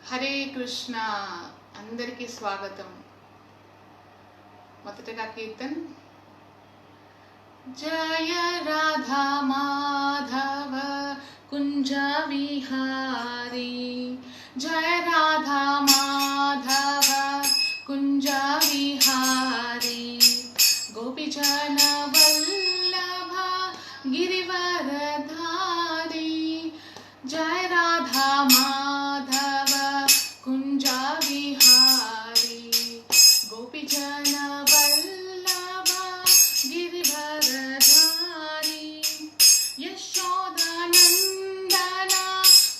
హరే కృష్ణ అందరికీ స్వాగతం. మొదటగా కీర్తన్. జయ రాధా మాధవ కుంజ విహారీ, జయ రాధా మాధవ కుంజ విహారీ, గోపిజన వల్లభ గిరివరధారీ, జయ రాధా మాధవ కుంజ విహారీ, గోపిజన వల్లభ గిరివరధారీ, యశోదానందన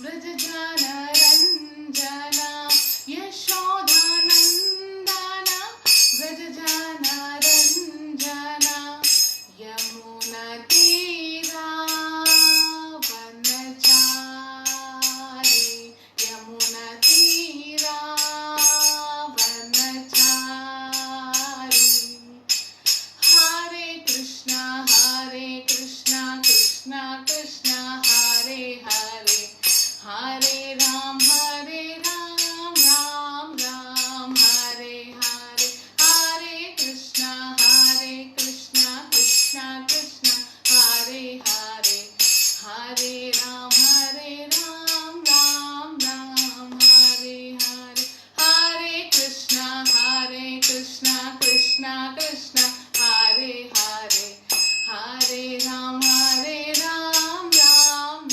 వ్రజజన రంజన, యశోదానందన వ్రజజన రంజన, యమున తీరా వనచారి, యమున తీరా వనచారి. హరే కృష్ణ కృష్ణ కృష్ణ హరే హరే, హరే రామ రామ రామ హరే హరే, హరే కృష్ణ కృష్ణ కృష్ణ హరే హరే, హరే రామ రామ రామ హరే హరే, హరే కృష్ణ కృష్ణ కృష్ణ హరే హరే, హరే రామ రామ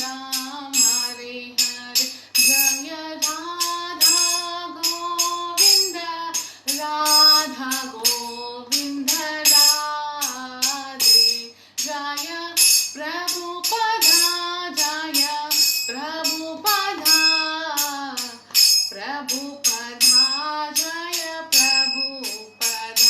రామ హరే హరే. జయ రాధా గోవింద రాధా గోవింద రాధే, జయ ప్రభుపద జయ ప్రభుపద, ప్రభుపద జయ ప్రభుపద,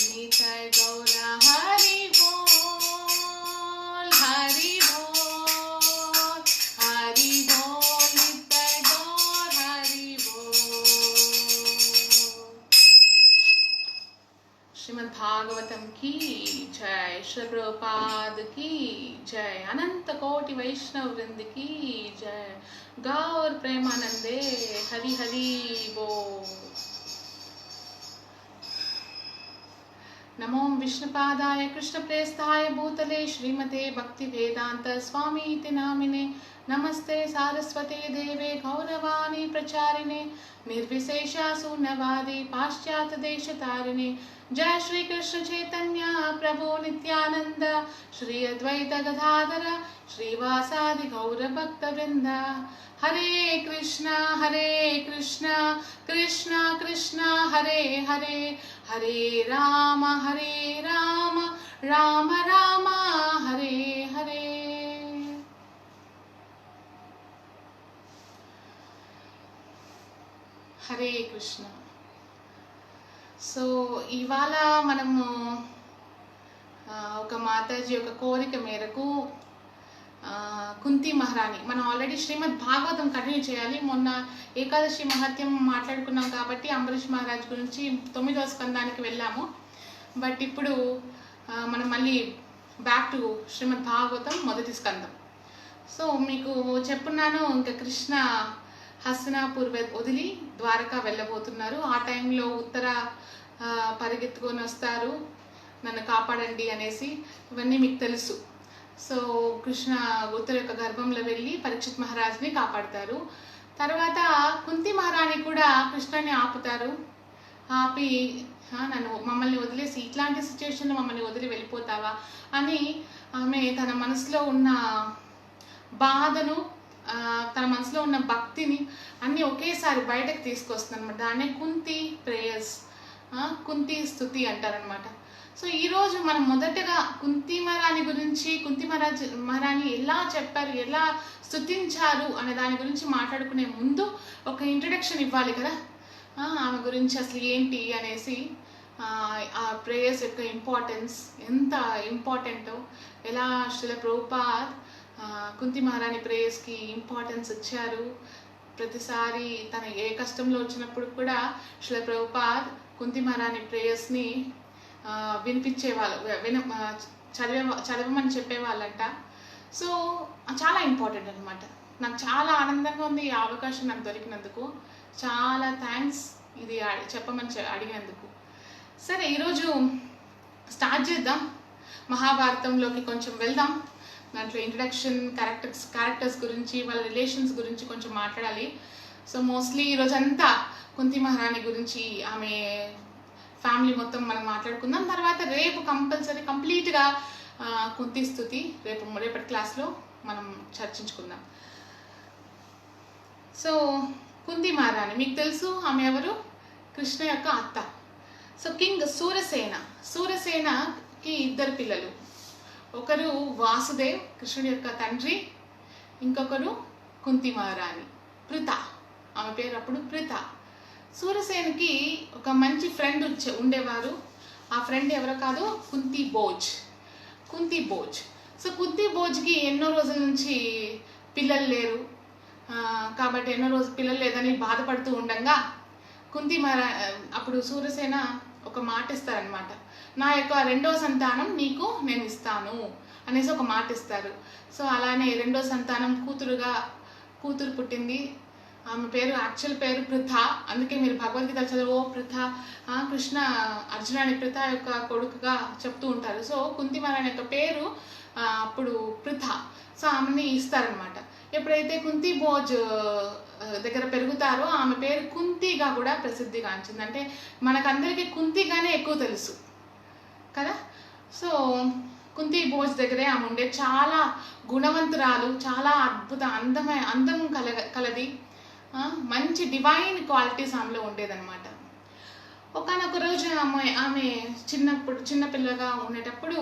నితయ గౌర హరి బోల్, హరి బోల్, హరి బోల్, నితయ గౌర హరి బోల్. श्रीमद् भागवतम की जय, श्री प्रभुपाद की जय, अनंत कोटि वैष्णव वृंद की जय, गौर प्रेमानंदे हरि हरि बोल. नमो विष्णुपादाय कृष्णप्रेष्ठाय भूतले श्रीमते भक्ति वेदांत स्वामी इति नामिने, नमस्ते सारस्वते देवे गौरवाणी प्रचारिणे, निर्विशेष शून्यवादी पाश्चात्य देशतारिणे. जय श्री कृष्ण चैतन्य प्रभु नित्यानंद, श्री अद्वैत गदाधर श्रीवासादि गौर भक्त वृंद. हरे कृष्ण कृष्ण कृष्ण हरे हरे, हरे राम राम राम हरे हरे. హరే కృష్ణ. సో ఇవాళ మనము ఒక మాతాజీ యొక్క కోరిక మేరకు కుంతి మహారాణి, మనం ఆల్రెడీ శ్రీమద్ భాగవతం కంటిన్యూ చేయాలి. మొన్న ఏకాదశి మహత్యం మాట్లాడుకున్నాం కాబట్టి అంబరీష్ మహారాజ్ గురించి 9వ స్కందానికి వెళ్ళాము. బట్ ఇప్పుడు మనం మళ్ళీ బ్యాక్ టు శ్రీమద్ భాగవతం మొదటి స్కందం. సో మీకు చెప్పున్నాను, ఇంకా కృష్ణ హస్తినాపూర్ వదిలి ద్వారకా వెళ్ళబోతున్నారు. ఆ టైంలో ఉత్తర పరిగెత్తుకొని వస్తారు, నన్ను కాపాడండి అనేసి. ఇవన్నీ మీకు తెలుసు. సో కృష్ణ ఉత్తర యొక్క గర్భంలో వెళ్ళి పరీక్షిత్ మహారాజ్ని కాపాడతారు. తర్వాత కుంతి మహారాణి కూడా కృష్ణని ఆపుతారు. ఆపి మమ్మల్ని వదిలేసి ఇట్లాంటి సిచ్యువేషన్లో మమ్మల్ని వదిలి వెళ్ళిపోతావా అని ఆమె తన మనసులో ఉన్న బాధను, తన మనసులో ఉన్న భక్తిని అన్నీ ఒకేసారి బయటకు తీసుకొస్తుంది అనమాట. దాన్నే కుంతి ప్రేయర్స్, కుంతి స్తుతి అంటారనమాట. సో ఈరోజు మనం మొదటగా కుంతి మహారాణి గురించి, కుంతి మహారాణి ఎలా చెప్పారు, ఎలా స్తుతించారు అనే దాని గురించి మాట్లాడుకునే ముందు ఒక ఇంట్రడక్షన్ ఇవ్వాలి కదా, ఆమె గురించి అసలు ఏంటి అనేసి, ఆ ప్రేయర్స్ యొక్క ఇంపార్టెన్స్ ఎంత ఇంపార్టెంటో, ఎలా శ్రీల ప్రభుపాద్ కుంతి మహారాణి ప్రేయర్స్కి ఇంపార్టెన్స్ ఇచ్చారు. ప్రతిసారి తన ఏ కష్టంలో వచ్చినప్పుడు కూడా శ్రీల ప్రభుపాద్ కుంతి మహారాణి ప్రేయర్స్ని వినిపించేవాళ్ళు, చదవమని చెప్పేవాళ్ళంట. సో చాలా ఇంపార్టెంట్ అనమాట. నాకు చాలా ఆనందంగా ఉంది ఈ అవకాశం నాకు దొరికినందుకు. చాలా థ్యాంక్స్ ఇది చెప్పమని అడిగినందుకు. సరే, ఈరోజు స్టార్ట్ చేద్దాం. మహాభారతంలోకి కొంచెం వెళ్దాం. దాంట్లో ఇంట్రడక్షన్, క్యారెక్టర్స్ గురించి, వాళ్ళ రిలేషన్స్ గురించి కొంచెం మాట్లాడాలి. సో మోస్ట్లీ ఈరోజంతా కుంతి మహారాణి గురించి, ఆమె ఫ్యామిలీ మొత్తం మనం మాట్లాడుకుందాం. తర్వాత రేపు కంపల్సరీ కంప్లీట్గా కుంతి స్తుతి రేపటి క్లాస్లో మనం చర్చించుకుందాం. సో కుంతి మహారాణి మీకు తెలుసు, ఆమె ఎవరు? కృష్ణ యొక్క అత్త. సో కింగ్ సూరసేనకి 2 పిల్లలు. ఒకరు వాసుదేవ్, కృష్ణుడి యొక్క తండ్రి. ఇంకొకరు కుంతి మహారాణి, పృథ. ఆమె పేరు అప్పుడు పృథ. సూరసేనకి ఒక మంచి ఫ్రెండ్ ఉండేవారు. ఆ ఫ్రెండ్ ఎవరో కాదు, కుంతి భోజ్. సో కుంతి భోజ్కి ఎన్నో రోజుల నుంచి పిల్లలు లేరు. కాబట్టి ఎన్నో రోజులు పిల్లలు లేదని బాధపడుతూ ఉండగా అప్పుడు సూరసేన ఒక మాట ఇస్తారనమాట. నా యొక్క 2వ సంతానం నీకు నేను ఇస్తాను అనేసి ఒక మాట ఇస్తారు. సో అలానే 2వ సంతానం కూతురు పుట్టింది. ఆమె పేరు యాక్చువల్ పేరు పృథ. అందుకే మీరు భగవద్గీత చదువు పృథ, కృష్ణ అర్జునుని పృథ యొక్క కొడుకుగా చెప్తూ ఉంటారు. సో కుంతి మహారాణి యొక్క పేరు అప్పుడు పృథ. సో ఆమెని ఇస్తారనమాట. ఎప్పుడైతే కుంతి భోజ్ దగ్గర పెరుగుతారో ఆమె పేరు కుంతిగా కూడా ప్రసిద్ధిగాంచింది. అంటే మనకందరికీ కుంతిగానే ఎక్కువ తెలుసు కదా. సో కుంతి భోజ్ దగ్గరే ఆమె ఉండే, చాలా గుణవంతురాలు, చాలా అందం కలది, మంచి డివైన్ క్వాలిటీస్ ఆమెలో ఉండేదన్నమాట. ఒకనొక రోజు ఆమె చిన్నపిల్లగా ఉండేటప్పుడు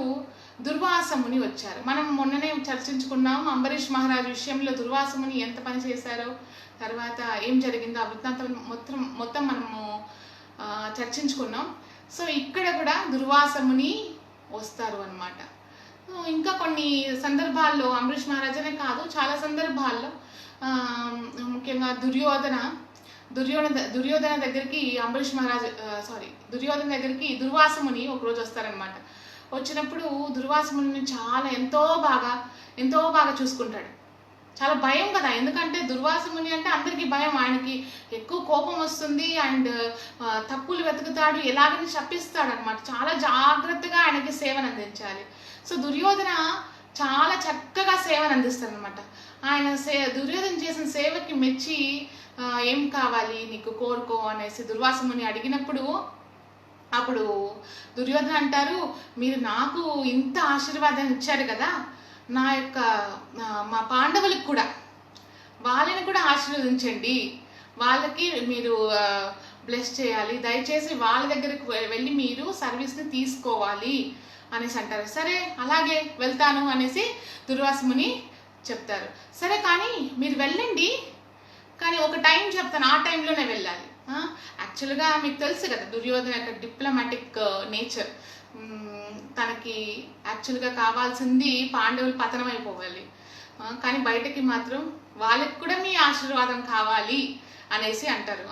దుర్వాస ముని వచ్చారు. మనం మొన్ననే చర్చించుకున్నాం అంబరీష్ మహారాజు విషయంలో దుర్వాస ముని ఎంత పని చేశారో, తర్వాత ఏం జరిగిందో ఆ వృత్తాంతం మొత్తం మనము చర్చించుకున్నాం. సో ఇక్కడ కూడా దుర్వాస ముని వస్తారు అన్నమాట. ఇంకా కొన్ని సందర్భాల్లో అంబరీష్ మహారాజనే కాదు, చాలా సందర్భాల్లో ముఖ్యంగా దుర్యోధన దగ్గరికి దుర్యోధన దగ్గరికి దుర్వాస ముని ఒకరోజు వస్తారనమాట. వచ్చినప్పుడు దుర్వాస ముని చాలా ఎంతో బాగా చూసుకుంటాడు. చాలా భయం కదా, ఎందుకంటే దుర్వాస ముని అంటే అందరికీ భయం. ఆయనకి ఎక్కువ కోపం వస్తుంది అండ్ తప్పులు వెతుకుతాడు, ఎలాగని శపిస్తాడు అనమాట. చాలా జాగ్రత్తగా ఆయనకి సేవను అందించాలి. సో దుర్యోధన చాలా చక్కగా సేవను అందిస్తాడు అనమాట. ఆయన దుర్యోధన చేసిన సేవకి మెచ్చి ఏం కావాలి నీకు కోరుకో అనేసి దుర్వాస ముని అడిగినప్పుడు అప్పుడు దుర్యోధన అంటారు, మీరు నాకు ఇంత ఆశీర్వాదం ఇచ్చారు కదా, మా పాండవులకు కూడా వాళ్ళని కూడా ఆశీర్వదించండి, వాళ్ళకి మీరు బ్లెస్ చేయాలి, దయచేసి వాళ్ళ దగ్గరికి వెళ్ళి మీరు సర్వీస్ని తీసుకోవాలి అనేసి అంటారు. సరే అలాగే వెళ్తాను అనేసి దుర్వాస ముని చెప్తారు. సరే కానీ మీరు వెళ్ళండి, కానీ ఒక టైం చెప్తాను, ఆ టైంలోనే వెళ్ళాలి. యాక్చువల్గా మీకు తెలుసు కదా దుర్యోధన యొక్క డిప్లొమాటిక్ నేచర్. తనకి యాక్చువల్గా కావాల్సింది పాండవులు పతనం అయిపోవాలి, కానీ బయటకి మాత్రం వాళ్ళకి కూడా మీ ఆశీర్వాదం కావాలి అనేసి అంటారు.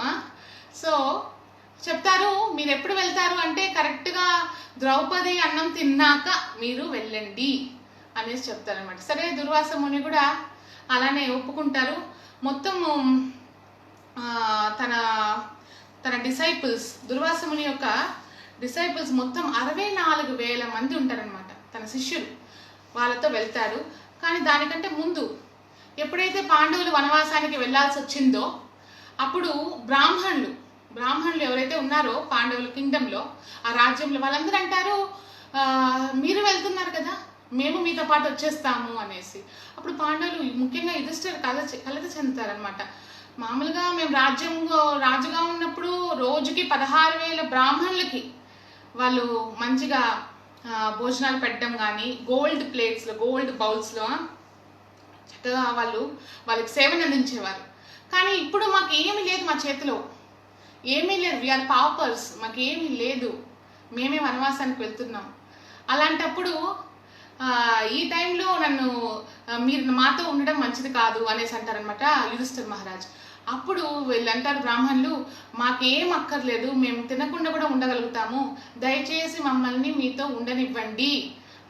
సో చెప్తారు, మీరు ఎప్పుడు వెళ్తారు అంటే కరెక్ట్గా ద్రౌపది అన్నం తిన్నాక మీరు వెళ్ళండి అనేసి చెప్తారనమాట. సరే దుర్వాస ముని కూడా అలానే ఒప్పుకుంటారు. మొత్తం తన డిసైపుల్స్, దుర్వాస ముని యొక్క డిసైపుల్స్ మొత్తం 64,000 మంది ఉంటారనమాట, తన శిష్యులు. వాళ్ళతో వెళ్తాడు. కానీ దానికంటే ముందు ఎప్పుడైతే పాండవులు వనవాసానికి వెళ్ళాల్సి వచ్చిందో అప్పుడు బ్రాహ్మణులు ఎవరైతే ఉన్నారో పాండవుల కింగ్డంలో, ఆ రాజ్యంలో, వాళ్ళందరూ అంటారు, మీరు వెళ్తున్నారు కదా, మేము మీతో పాటు వచ్చేస్తాము అనేసి. అప్పుడు పాండవులు, ముఖ్యంగా యుధిష్ఠిరుడు కలత చెందుతారనమాట. మామూలుగా మేము రాజుగా ఉన్నప్పుడు రోజుకి 16,000 బ్రాహ్మణులకి వాళ్ళు మంచిగా భోజనాలు పెట్టడం కానీ, గోల్డ్ ప్లేట్స్లో, గోల్డ్ బౌల్స్లో చక్కగా వాళ్ళకి సేవను అందించేవారు. కానీ ఇప్పుడు మాకు ఏమీ లేదు, మా చేతిలో ఏమీ లేదు, వీఆర్ పాపర్స్, మాకు ఏమీ లేదు, మేమే వనవాసానికి వెళ్తున్నాం. అలాంటప్పుడు ఈ టైంలో మీరు మాతో ఉండడం మంచిది కాదు అనేసి అంటారనమాట యుధిష్ఠిర మహారాజ్. అప్పుడు వీళ్ళంటారు బ్రాహ్మణులు, మాకేం అక్కర్లేదు, మేము తినకుండా కూడా ఉండగలుగుతాము, దయచేసి మమ్మల్ని మీతో ఉండనివ్వండి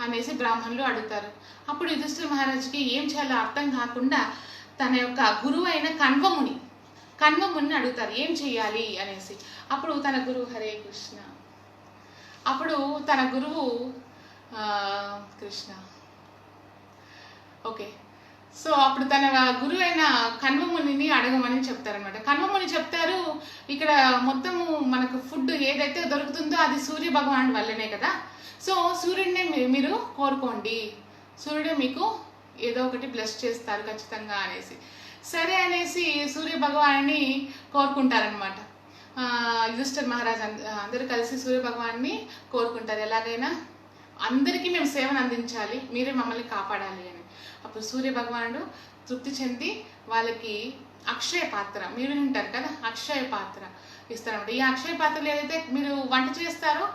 అనేసి బ్రాహ్మణులు అడుగుతారు. అప్పుడు యుధిష్ఠిర మహారాజుకి ఏం చేయాలో అర్థం కాకుండా తన యొక్క గురువు అయిన కన్వముని అడుగుతారు ఏం చెయ్యాలి అనేసి. అప్పుడు తన గురువు హరే కృష్ణ, అప్పుడు తన గురువు కృష్ణ ఓకే. సో అప్పుడు తన గురువు అయిన కన్వమునిని అడగమని చెప్తారనమాట. కన్వముని చెప్తారు, ఇక్కడ మొత్తము మనకు ఫుడ్ ఏదైతే దొరుకుతుందో అది సూర్య భగవానుడి వల్లనే కదా, సో సూర్యుడినే మీరు కోరుకోండి, సూర్యుడే మీకు ఏదో ఒకటి బ్లెస్ చేస్తారు ఖచ్చితంగా అనేసి. సరే అనేసి సూర్య భగవాన్ని కోరుకుంటారనమాట. యుధిష్ఠిర మహారాజ్ అందరూ కలిసి సూర్య భగవాన్ని కోరుకుంటారు, ఎలాగైనా అందరికీ మేము సేవను అందించాలి, మీరే మమ్మల్ని కాపాడాలి అని. అప్పుడు సూర్య భగవానుడు తృప్తి చెంది వాళ్ళకి అక్షయ పాత్ర, మీరు వింటారు కదా అక్షయ పాత్ర ఇస్తారన్నమాట. ఈ అక్షయ పాత్రలు ఏదైతే మీరు వంట చేస్తారో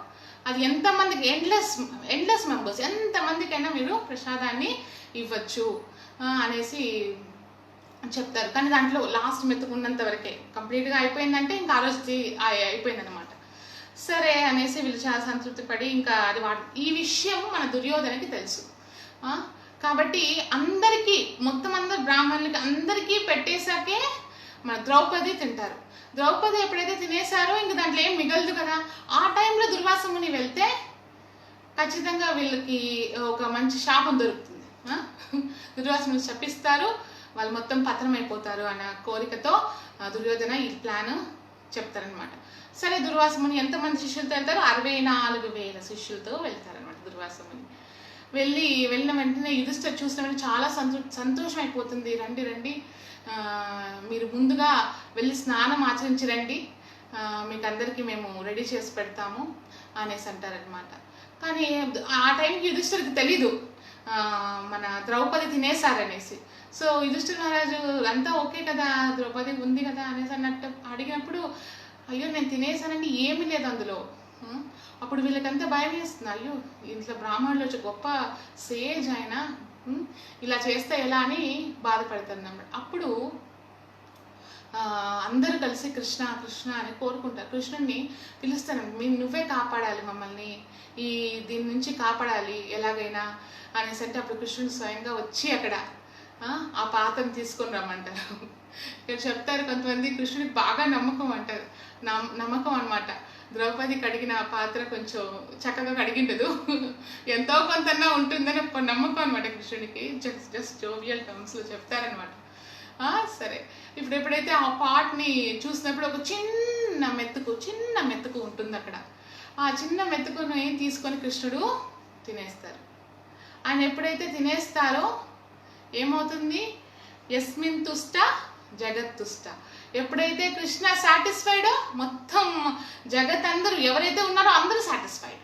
అది ఎంతమందికి ఎండ్లెస్ మెంబర్స్ ఎంతమందికైనా మీరు ప్రసాదాన్ని ఇవ్వచ్చు అనేసి చెప్తారు. కానీ దాంట్లో లాస్ట్ మెతుకున్నంత వరకే, కంప్లీట్గా అయిపోయిందంటే ఇంకా ఆ రోజు అయిపోయిందనమాట. సరే అనేసి వీళ్ళు చాలా సంతృప్తి పడి ఇంకా అది ఈ విషయం మన దుర్యోధనకి తెలుసు కాబట్టి అందరికీ మొత్తం అందరు బ్రాహ్మణులకి అందరికీ పెట్టేశాకే మన ద్రౌపది తింటారు. ద్రౌపది ఎప్పుడైతే తినేశారో ఇంక దాంట్లో ఏం మిగలదు కదా. ఆ టైంలో దుర్వాస ముని వెళ్తే ఖచ్చితంగా వీళ్ళకి ఒక మంచి శాపం దొరుకుతుంది. దుర్వాస ముని శపిస్తారు, వాళ్ళు మొత్తం పతనం అయిపోతారు అన్న కోరికతో దుర్యోధన ఈ ప్లాన్ చెప్తారనమాట. సరే దుర్వాస ముని ఎంతమంది శిష్యులతో వెళ్తారు? 64,000 శిష్యులతో వెళ్తారనమాట దుర్వాస ముని. వెళ్ళిన వెంటనే యుధిష్ఠిర చూసిన వెంటనే చాలా సంతోషం అయిపోతుంది. రండి రండి, మీరు ముందుగా వెళ్ళి స్నానం ఆచరించి రండి, మీకు అందరికీ మేము రెడీ చేసి పెడతాము అనేసి అంటారనమాట. కానీ ఆ టైంకి యుధిష్ఠిరకి తెలీదు మన ద్రౌపది తినేశారనేసి. సో యుధిష్ఠిర మహారాజు అంతా ఓకే కదా, ద్రౌపది ఉంది కదా అనేసి అన్నట్టు అడిగినప్పుడు అయ్యో నేను తినేసానండి, ఏమీ లేదు అందులో. అప్పుడు వీళ్ళకంతా భయం వేస్తుంది, అయ్యో ఇంట్లో బ్రాహ్మణులు వచ్చి గొప్ప సేజ్ ఆయన ఇలా చేస్తే ఎలా అని బాధపడతారు అన్నమాట. అప్పుడు అందరూ కలిసి కృష్ణ కృష్ణ అని కోరుకుంటారు. కృష్ణుడిని పిలుస్తాను, నువ్వే కాపాడాలి మమ్మల్ని, దీని నుంచి కాపాడాలి ఎలాగైనా అనేసి అంటే అప్పుడు కృష్ణుడు స్వయంగా వచ్చి అక్కడ ఆ పాత్రను తీసుకొని రమ్మంటారు. ఇక్కడ చెప్తారు కొంతమంది కృష్ణుడికి బాగా నమ్మకం అంటారు, నమ్మకం అనమాట. ద్రౌపది కడిగిన పాత్ర కొంచెం చక్కగా కడిగిండదు, ఎంతో కొంతన్నా ఉంటుందని ఒక నమ్మకం అనమాట కృష్ణుడికి. జస్ట్ జోవియల్ టర్మ్స్లో చెప్తారనమాట. సరే ఇప్పుడు ఎప్పుడైతే ఆ పాట్ని చూసినప్పుడు ఒక చిన్న మెతుకు ఉంటుంది అక్కడ. ఆ చిన్న మెతుకుని తీసుకొని కృష్ణుడు తినేస్తారు. ఆయన ఎప్పుడైతే తినేస్తారో ఏమవుతుంది? యస్మిన్ తుష్ట జగత్తుష్ట. ఎప్పుడైతే కృష్ణ సాటిస్ఫైడో మొత్తం జగత్ అందరూ ఎవరైతే ఉన్నారో అందరూ సాటిస్ఫైడ్.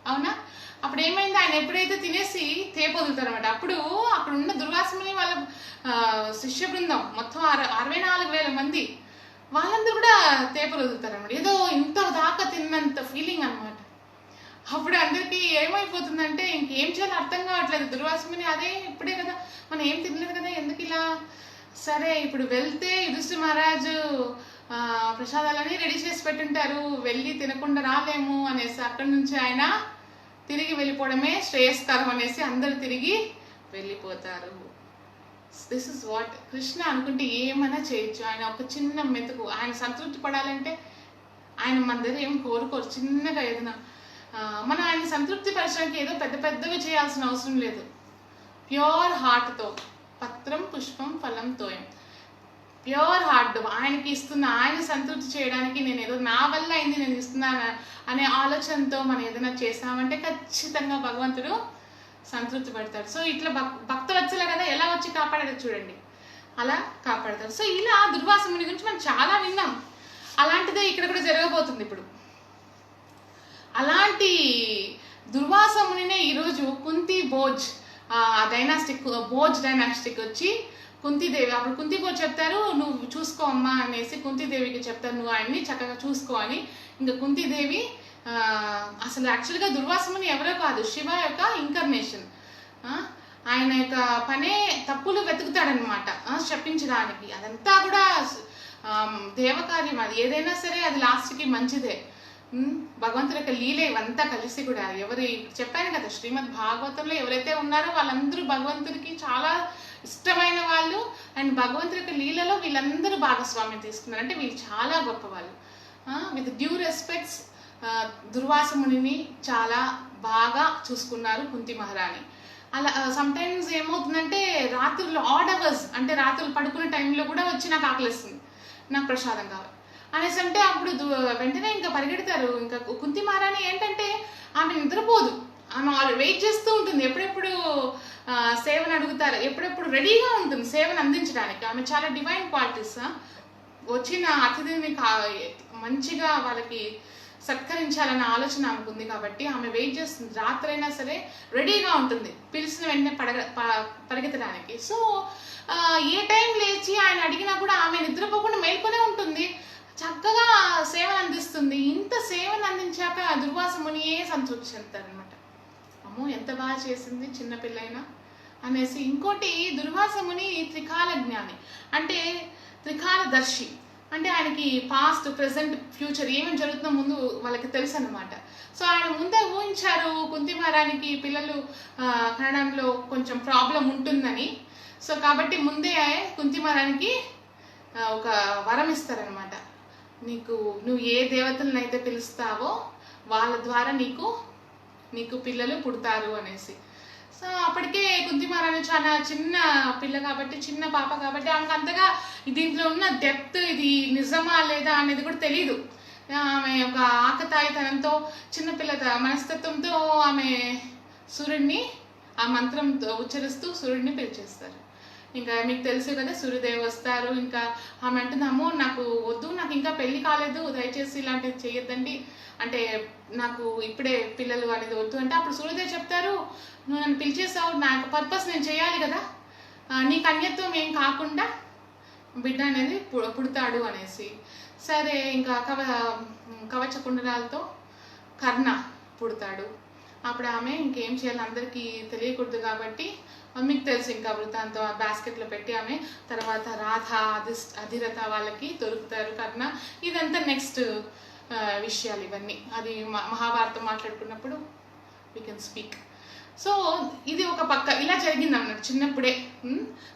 అవునా? అప్పుడు ఏమైంది? ఆయన ఎప్పుడైతే తినేసి తేపొదులుతారు అనమాట. అప్పుడు అక్కడ ఉన్న దుర్వాసముని వాళ్ళ శిష్య బృందం మొత్తం 64,000 మంది వాళ్ళందరూ కూడా తేపలు వదులుతారు అనమాట. ఏదో ఇంత దాకా తిన్నంత ఫీలింగ్ అనమాట. అప్పుడు అందరికీ ఏమైపోతుందంటే ఇంకేం చేయాలో అర్థం కావట్లేదు. దుర్వాసముని అదే ఇప్పుడే కదా మనం ఏం తినలేదు కదా, ఎందుకు ఇలా? సరే ఇప్పుడు వెళ్తే యుధిష్ఠిర మహారాజు ప్రసాదాలని రెడీ చేసి పెట్టుంటారు, వెళ్ళి తినకుండా రాలేము అనేసి అక్కడి నుంచి ఆయన తిరిగి వెళ్ళిపోవడమే శ్రేయస్కరం అనేసి అందరూ తిరిగి వెళ్ళిపోతారు. దిస్ ఇస్ వాట్ కృష్ణ అనుకుంటే ఏమైనా చేయొచ్చు. ఆయన ఒక చిన్న మెతుకు, ఆయన సంతృప్తి పడాలంటే ఆయన మన దగ్గర ఏం కోరుకోరు. చిన్నగా ఏదైనా మనం ఆయన సంతృప్తి పరచడానికి ఏదో పెద్దవి చేయాల్సిన అవసరం లేదు. ప్యూర్ హార్ట్తో పత్రం పుష్పం ఫలం తోయం, ప్యూర్ హార్ట్ ఆయనకి ఇస్తున్న, ఆయన సంతృప్తి చేయడానికి నేను ఏదో నా వల్ల అయింది నేను ఇస్తున్నాను అనే ఆలోచనతో మనం ఏదైనా చేసామంటే ఖచ్చితంగా భగవంతుడు సంతృప్తి పడతాడు. సో ఇట్లా భక్తవత్సల కదా ఎలా వచ్చి కాపాడాడు చూడండి, అలా కాపాడతాడు. సో ఇలా దుర్వాస ముని గురించి మనం చాలా విన్నాం. అలాంటిదే ఇక్కడ కూడా జరగబోతుంది. ఇప్పుడు అలాంటి దుర్వాస మునినే ఈరోజు కుంతి భోజ్ భోజ్ డైనాస్టిక్ వచ్చి కుంతిదేవి, అప్పుడు కుంతి భోజ్ చెప్తారు నువ్వు చూసుకో అమ్మా అనేసి కుంతిదేవికి చెప్తారు, నువ్వు ఆయన్ని చక్కగా చూసుకో అని. ఇంకా కుంతిదేవి అసలు యాక్చువల్గా దుర్వాస ముని ఎవరో కాదు, శివ యొక్క ఇంకర్నేషన్. ఆయన యొక్క పనే తప్పులు వెతుకుతాడనమాట శపించడానికి. అదంతా కూడా దేవకార్యం, అది ఏదైనా సరే అది లాస్ట్కి మంచిదే. భగవంతుడి యొక్క లీల ఇవంతా కలిసి కూడా చెప్పాను కదా, శ్రీమద్ భాగవతంలో ఎవరైతే ఉన్నారో వాళ్ళందరూ భగవంతుడికి చాలా ఇష్టమైన వాళ్ళు. అండ్ భగవంతుడి యొక్క లీలలో వీళ్ళందరూ భాగస్వామ్యం తీసుకున్నారు. అంటే వీళ్ళు చాలా గొప్ప వాళ్ళు. విత్ డ్యూ రెస్పెక్ట్స్ దుర్వాస మునిని చాలా బాగా చూసుకున్నారు కుంతి మహారాణి. అలా సమ్టైమ్స్ ఏమవుతుందంటే రాత్రులు ఆడ్ అవర్స్, అంటే రాత్రులు పడుకునే టైంలో కూడా వచ్చి నాకు ఆకలిస్తుంది, నాకు ప్రసాదం కావాలి అనేసి అంటే అప్పుడు వెంటనే ఇంకా పరిగెడతారు. ఇంకా కుంతి మహారాణి ఏంటంటే ఆమె నిద్రపోదు, ఆమె వెయిట్ చేస్తూ ఉంటుంది, ఎప్పుడెప్పుడు సేవను అడుగుతారు, ఎప్పుడెప్పుడు రెడీగా ఉంటుంది సేవను అందించడానికి. ఆమె చాలా డివైన్ క్వాలిటీస్. వచ్చిన అతిథిని మంచిగా వాళ్ళకి సత్కరించాలన్న ఆలోచన ఆమెకు ఉంది కాబట్టి ఆమె వెయిట్ చేస్తుంది, రాత్రైనా సరే రెడీగా ఉంటుంది పిలిచిన వెంటనే పరిగెత్తడానికి. సో ఏ టైం లేచి ఆయన అడిగినా కూడా ఆమె నిద్రపోకుండా మేల్కొనే ఉంటుంది, చక్కగా సేవను అందిస్తుంది. ఇంత సేవను అందించాక దుర్వాస మునియే సంతృప్తి చెందుతారనమాట. అమ్మో ఎంత బాగా చేసింది చిన్నపిల్లైనా అనేసి. ఇంకోటి దుర్వాస ముని త్రికాల జ్ఞాని, అంటే త్రికాల దర్శి. అంటే ఆయనకి పాస్ట్, ప్రెసెంట్, ఫ్యూచర్ ఏమేమి జరుగుతుందో ముందు వాళ్ళకి తెలుసు అన్నమాట. సో ఆయన ముందే ఊహించారు కుంతి మహారాణికి పిల్లలు కనడంలో కొంచెం ప్రాబ్లం ఉంటుందని. సో కాబట్టి ముందే కుంతి మహారాణికి ఒక వరం ఇస్తారనమాట, నువ్వు ఏ దేవతలను అయితే పిలుస్తావో వాళ్ళ ద్వారా నీకు పిల్లలు పుడతారు అనేసి. సో అప్పటికే కుంతి మహారాణి చాలా చిన్న పిల్ల కాబట్టి, చిన్న పాప కాబట్టి ఆమెకు అంతగా దీంట్లో ఉన్న డెప్త్, ఇది నిజమా లేదా అనేది కూడా తెలీదు. ఆమె ఒక ఆకతాయితనంతో, చిన్నపిల్ల మనస్తత్వంతో ఆమె సూర్యుడిని ఆ మంత్రంతో ఉచ్చరిస్తూ సూర్యుడిని పిలిచేస్తారు. ఇంకా మీకు తెలుసు కదా, సూర్యదేవి వస్తారు. ఇంకా ఆమె అంటున్నాము, నాకు వద్దు, నాకు ఇంకా పెళ్లి కాలేదు, దయచేసి ఇలాంటివి చేయొద్దండి, అంటే నాకు ఇప్పుడే పిల్లలు అనేది వద్దు అంటే అప్పుడు సూర్యదేవి చెప్తారు, నువ్వు నన్ను పిలిచేసావు, నా యొక్క పర్పస్ నేను చేయాలి కదా, నీకు అన్యత్వం ఏం కాకుండా బిడ్డ అనేది పుడతాడు అనేసి. సరే ఇంకా కవచ కుండలాలతో కర్ణ పుడతాడు. అప్పుడు ఆమె ఇంకేం చేయాలి అందరికీ తెలియకూడదు కాబట్టి మీకు తెలుసు, ఇంకా వృత్తాంతం బాస్కెట్లో పెట్టి ఆమె తర్వాత రాధ, అధిరథ వాళ్ళకి దొరుకుతారు కర్ణ. ఇదంతా నెక్స్ట్ విషయాలు ఇవన్నీ, అది మహాభారతం మాట్లాడుకున్నప్పుడు వీ కెన్ స్పీక్. సో ఇది ఒక పక్క ఇలా జరిగింది అన్నట్టు చిన్నప్పుడే.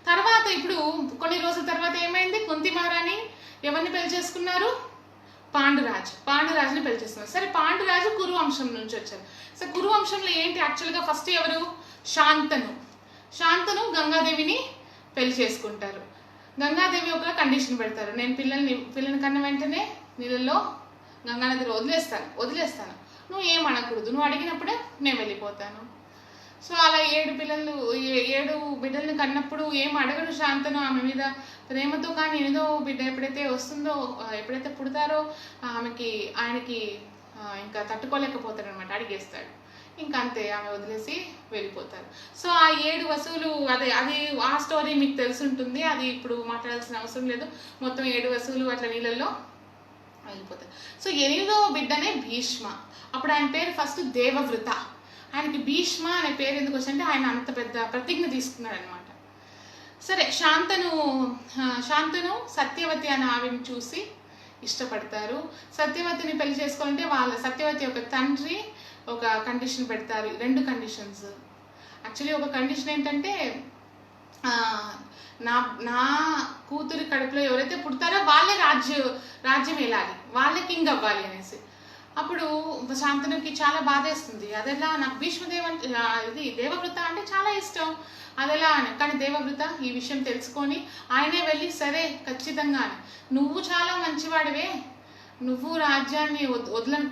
తర్వాత ఇప్పుడు కొన్ని రోజుల తర్వాత ఏమైంది, కుంతి మహారాణి ఎవరిని పెళ్లి చేసుకున్నారు, పాండురాజుని పెళ్లి చేసుకున్నారు. సరే పాండురాజు కురువంశం నుంచి వచ్చారు. సో కురువంశంలో ఏంటి యాక్చువల్గా ఫస్ట్ ఎవరు, శాంతను గంగాదేవిని పెళ్లి చేసుకుంటారు. గంగాదేవి ఒక కండిషన్ పెడతారు, నేను పిల్లని కన్న వెంటనే నీళ్ళలో గంగానదిలో వదిలేస్తాను, నువ్వు ఏం అనకూడదు, నువ్వు అడిగినప్పుడే నేను వెళ్ళిపోతాను. సో అలా 7 బిడ్డల్ని కన్నప్పుడు ఏం అడగడు శాంతను, ఆమె మీద ప్రేమతో. కానీ ఏదో బిడ్డ ఎప్పుడైతే వస్తుందో, ఎప్పుడైతే పుడతారో ఆయనకి ఇంకా తట్టుకోలేకపోతాడు అనమాట, అడిగేస్తాడు. ఇంకా అంతే, ఆమె వదిలేసి వెళ్ళిపోతారు. సో ఆ 7 వసువులు, అది ఆ స్టోరీ మీకు తెలుసుంటుంది, అది ఇప్పుడు మాట్లాడాల్సిన అవసరం లేదు. మొత్తం 7 వసువులు అట్లా నీళ్ళల్లో వెళ్ళిపోతారు. సో 8వ బిడ్డనే భీష్మ. అప్పుడు ఆయన పేరు ఫస్ట్ దేవవ్రత. ఆయనకి భీష్మ అనే పేరు ఎందుకు వచ్చిందంటే ఆయన అంత పెద్ద ప్రతిజ్ఞ తీసుకున్నాడు అనమాట. సరే శాంతను సత్యవతి అనే ఆవిని చూసి ఇష్టపడతారు. సత్యవతిని పెళ్లి చేసుకోవాలంటే సత్యవతి యొక్క తండ్రి ఒక కండిషన్ పెడతారు, 2 కండిషన్స్. యాక్చువల్లీ ఒక కండిషన్ ఏంటంటే నా కూతురి కడుపులో ఎవరైతే పుడతారో వాళ్ళే రాజ్యం వెళ్ళాలి, వాళ్ళే కింగ్ అవ్వాలి అనేసి. అప్పుడు శాంతనుకి చాలా బాధేస్తుంది, అదెలా, నాకు భీష్మదేవ్ అంటే ఇది దేవవ్రత అంటే చాలా ఇష్టం, అదెలా అని. కానీ దేవవ్రత ఈ విషయం తెలుసుకొని ఆయనే వెళ్ళి, సరే ఖచ్చితంగా నువ్వు చాలా మంచివాడివే, నువ్వు రాజ్యాన్ని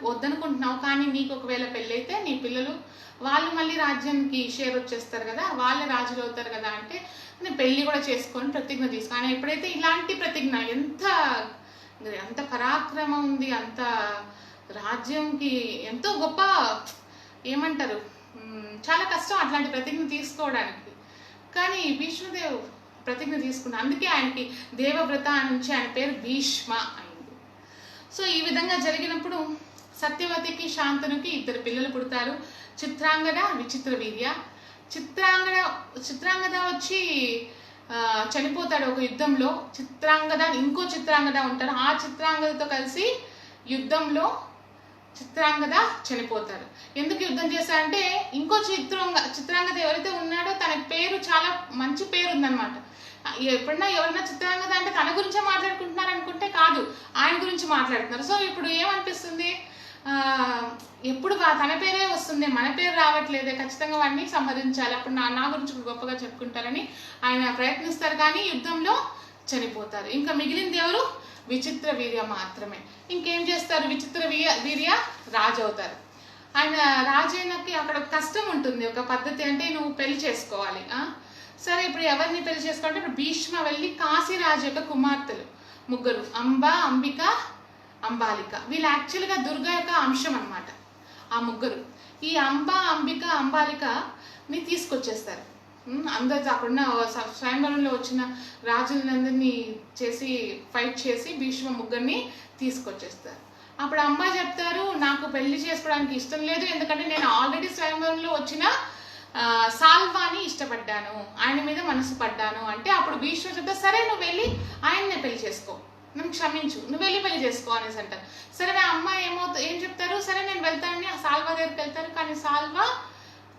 వద్దనుకుంటున్నావు, కానీ నీకు ఒకవేళ పెళ్ళైతే నీ పిల్లలు వాళ్ళు మళ్ళీ రాజ్యానికి షేర్ వచ్చేస్తారు కదా, వాళ్ళే రాజులు అవుతారు కదా అంటే నేను పెళ్ళి కూడా చేసుకొని ప్రతిజ్ఞ తీసుకో. ఆయన ఎప్పుడైతే ఇలాంటి ప్రతిజ్ఞ, ఎంత పరాక్రమం ఉంది, అంత రాజ్యంకి ఎంతో గొప్ప, ఏమంటారు, చాలా కష్టం అట్లాంటి ప్రతిజ్ఞ తీసుకోవడానికి. కానీ భీష్మదేవ్ ప్రతిజ్ఞ తీసుకున్నాడు, అందుకే ఆయనకి దేవవ్రత నుంచి ఆయన పేరు భీష్మ అయింది. సో ఈ విధంగా జరిగినప్పుడు సత్యవతికి శాంతనుకి 2 పిల్లలు పుడతారు, చిత్రాంగద, విచిత్ర వీర్య. చిత్రాంగద వచ్చి చనిపోతాడు ఒక యుద్ధంలో. ఇంకో చిత్రాంగద ఉంటారు, ఆ చిత్రాంగదతో కలిసి యుద్ధంలో చిత్రాంగద చనిపోతారు. ఎందుకు యుద్ధం చేశారంటే ఇంకో చిత్రాంగద ఎవరైతే ఉన్నాడో తనకి పేరు చాలా మంచి పేరు ఉందన్నమాట. ఎప్పుడన్నా ఎవరైనా చిత్రాంగద అంటే తన గురించే మాట్లాడుకుంటున్నారు అనుకుంటే కాదు, ఆయన గురించి మాట్లాడుతున్నారు. సో ఇప్పుడు ఏమనిపిస్తుంది, ఎప్పుడు తన పేరే వస్తుంది, మన పేరు రావట్లేదే, ఖచ్చితంగా వాడిని సంహరించాలి, అప్పుడు నా గురించి గొప్పగా చెప్పుకుంటారని ఆయన ప్రయత్నిస్తారు. కానీ యుద్ధంలో చనిపోతారు. ఇంకా మిగిలింది ఎవరు? విచిత్ర వీర్య మాత్రమే. ఇంకేం చేస్తారు? విచిత్ర వీర్య రాజు అవుతారు. ఆయన రాజైనకి అక్కడ కష్టం ఉంటుంది, ఒక పద్ధతి అంటే నువ్వు పెళ్లి చేసుకోవాలి. సరే ఇప్పుడు ఎవరిని పెళ్లి చేసుకోవాలంటే ఇప్పుడు భీష్మ వెళ్ళి కాశీరాజు యొక్క కుమార్తెలు ముగ్గురు, అంబ, అంబిక, అంబాలిక. వీళ్ళు యాక్చువల్గా దుర్గా యొక్క అంశం అన్నమాట. ఆ ముగ్గురు ఈ అంబ, అంబిక, అంబాలికని తీసుకొచ్చేస్తారు. అందరు అక్కడున్న స్వయంవరంలో వచ్చిన రాజులందరినీ ఫైట్ చేసి భీష్మ ముగ్గురిని తీసుకొచ్చేస్తారు. అప్పుడు అంబ చెప్తారు, నాకు పెళ్లి చేసుకోవడానికి ఇష్టం లేదు, ఎందుకంటే నేను ఆల్రెడీ స్వయంవరంలో వచ్చిన సాల్వాని ఇష్టపడ్డాను, ఆయన మీద మనసు పడ్డాను. అంటే అప్పుడు భీష్మ చెప్తా, సరే నువ్వు వెళ్ళి ఆయన్నే పెళ్లి చేసుకో, నన్ను క్షమించు, నువ్వు వెళ్ళి పెళ్లి చేసుకో అనేసి అంటారు. సరే ఆ అమ్మాయి ఏం చెప్తారు, సరే నేను వెళ్తానని ఆ సాల్వా దగ్గరికి వెళ్తారు. కానీ సాల్వా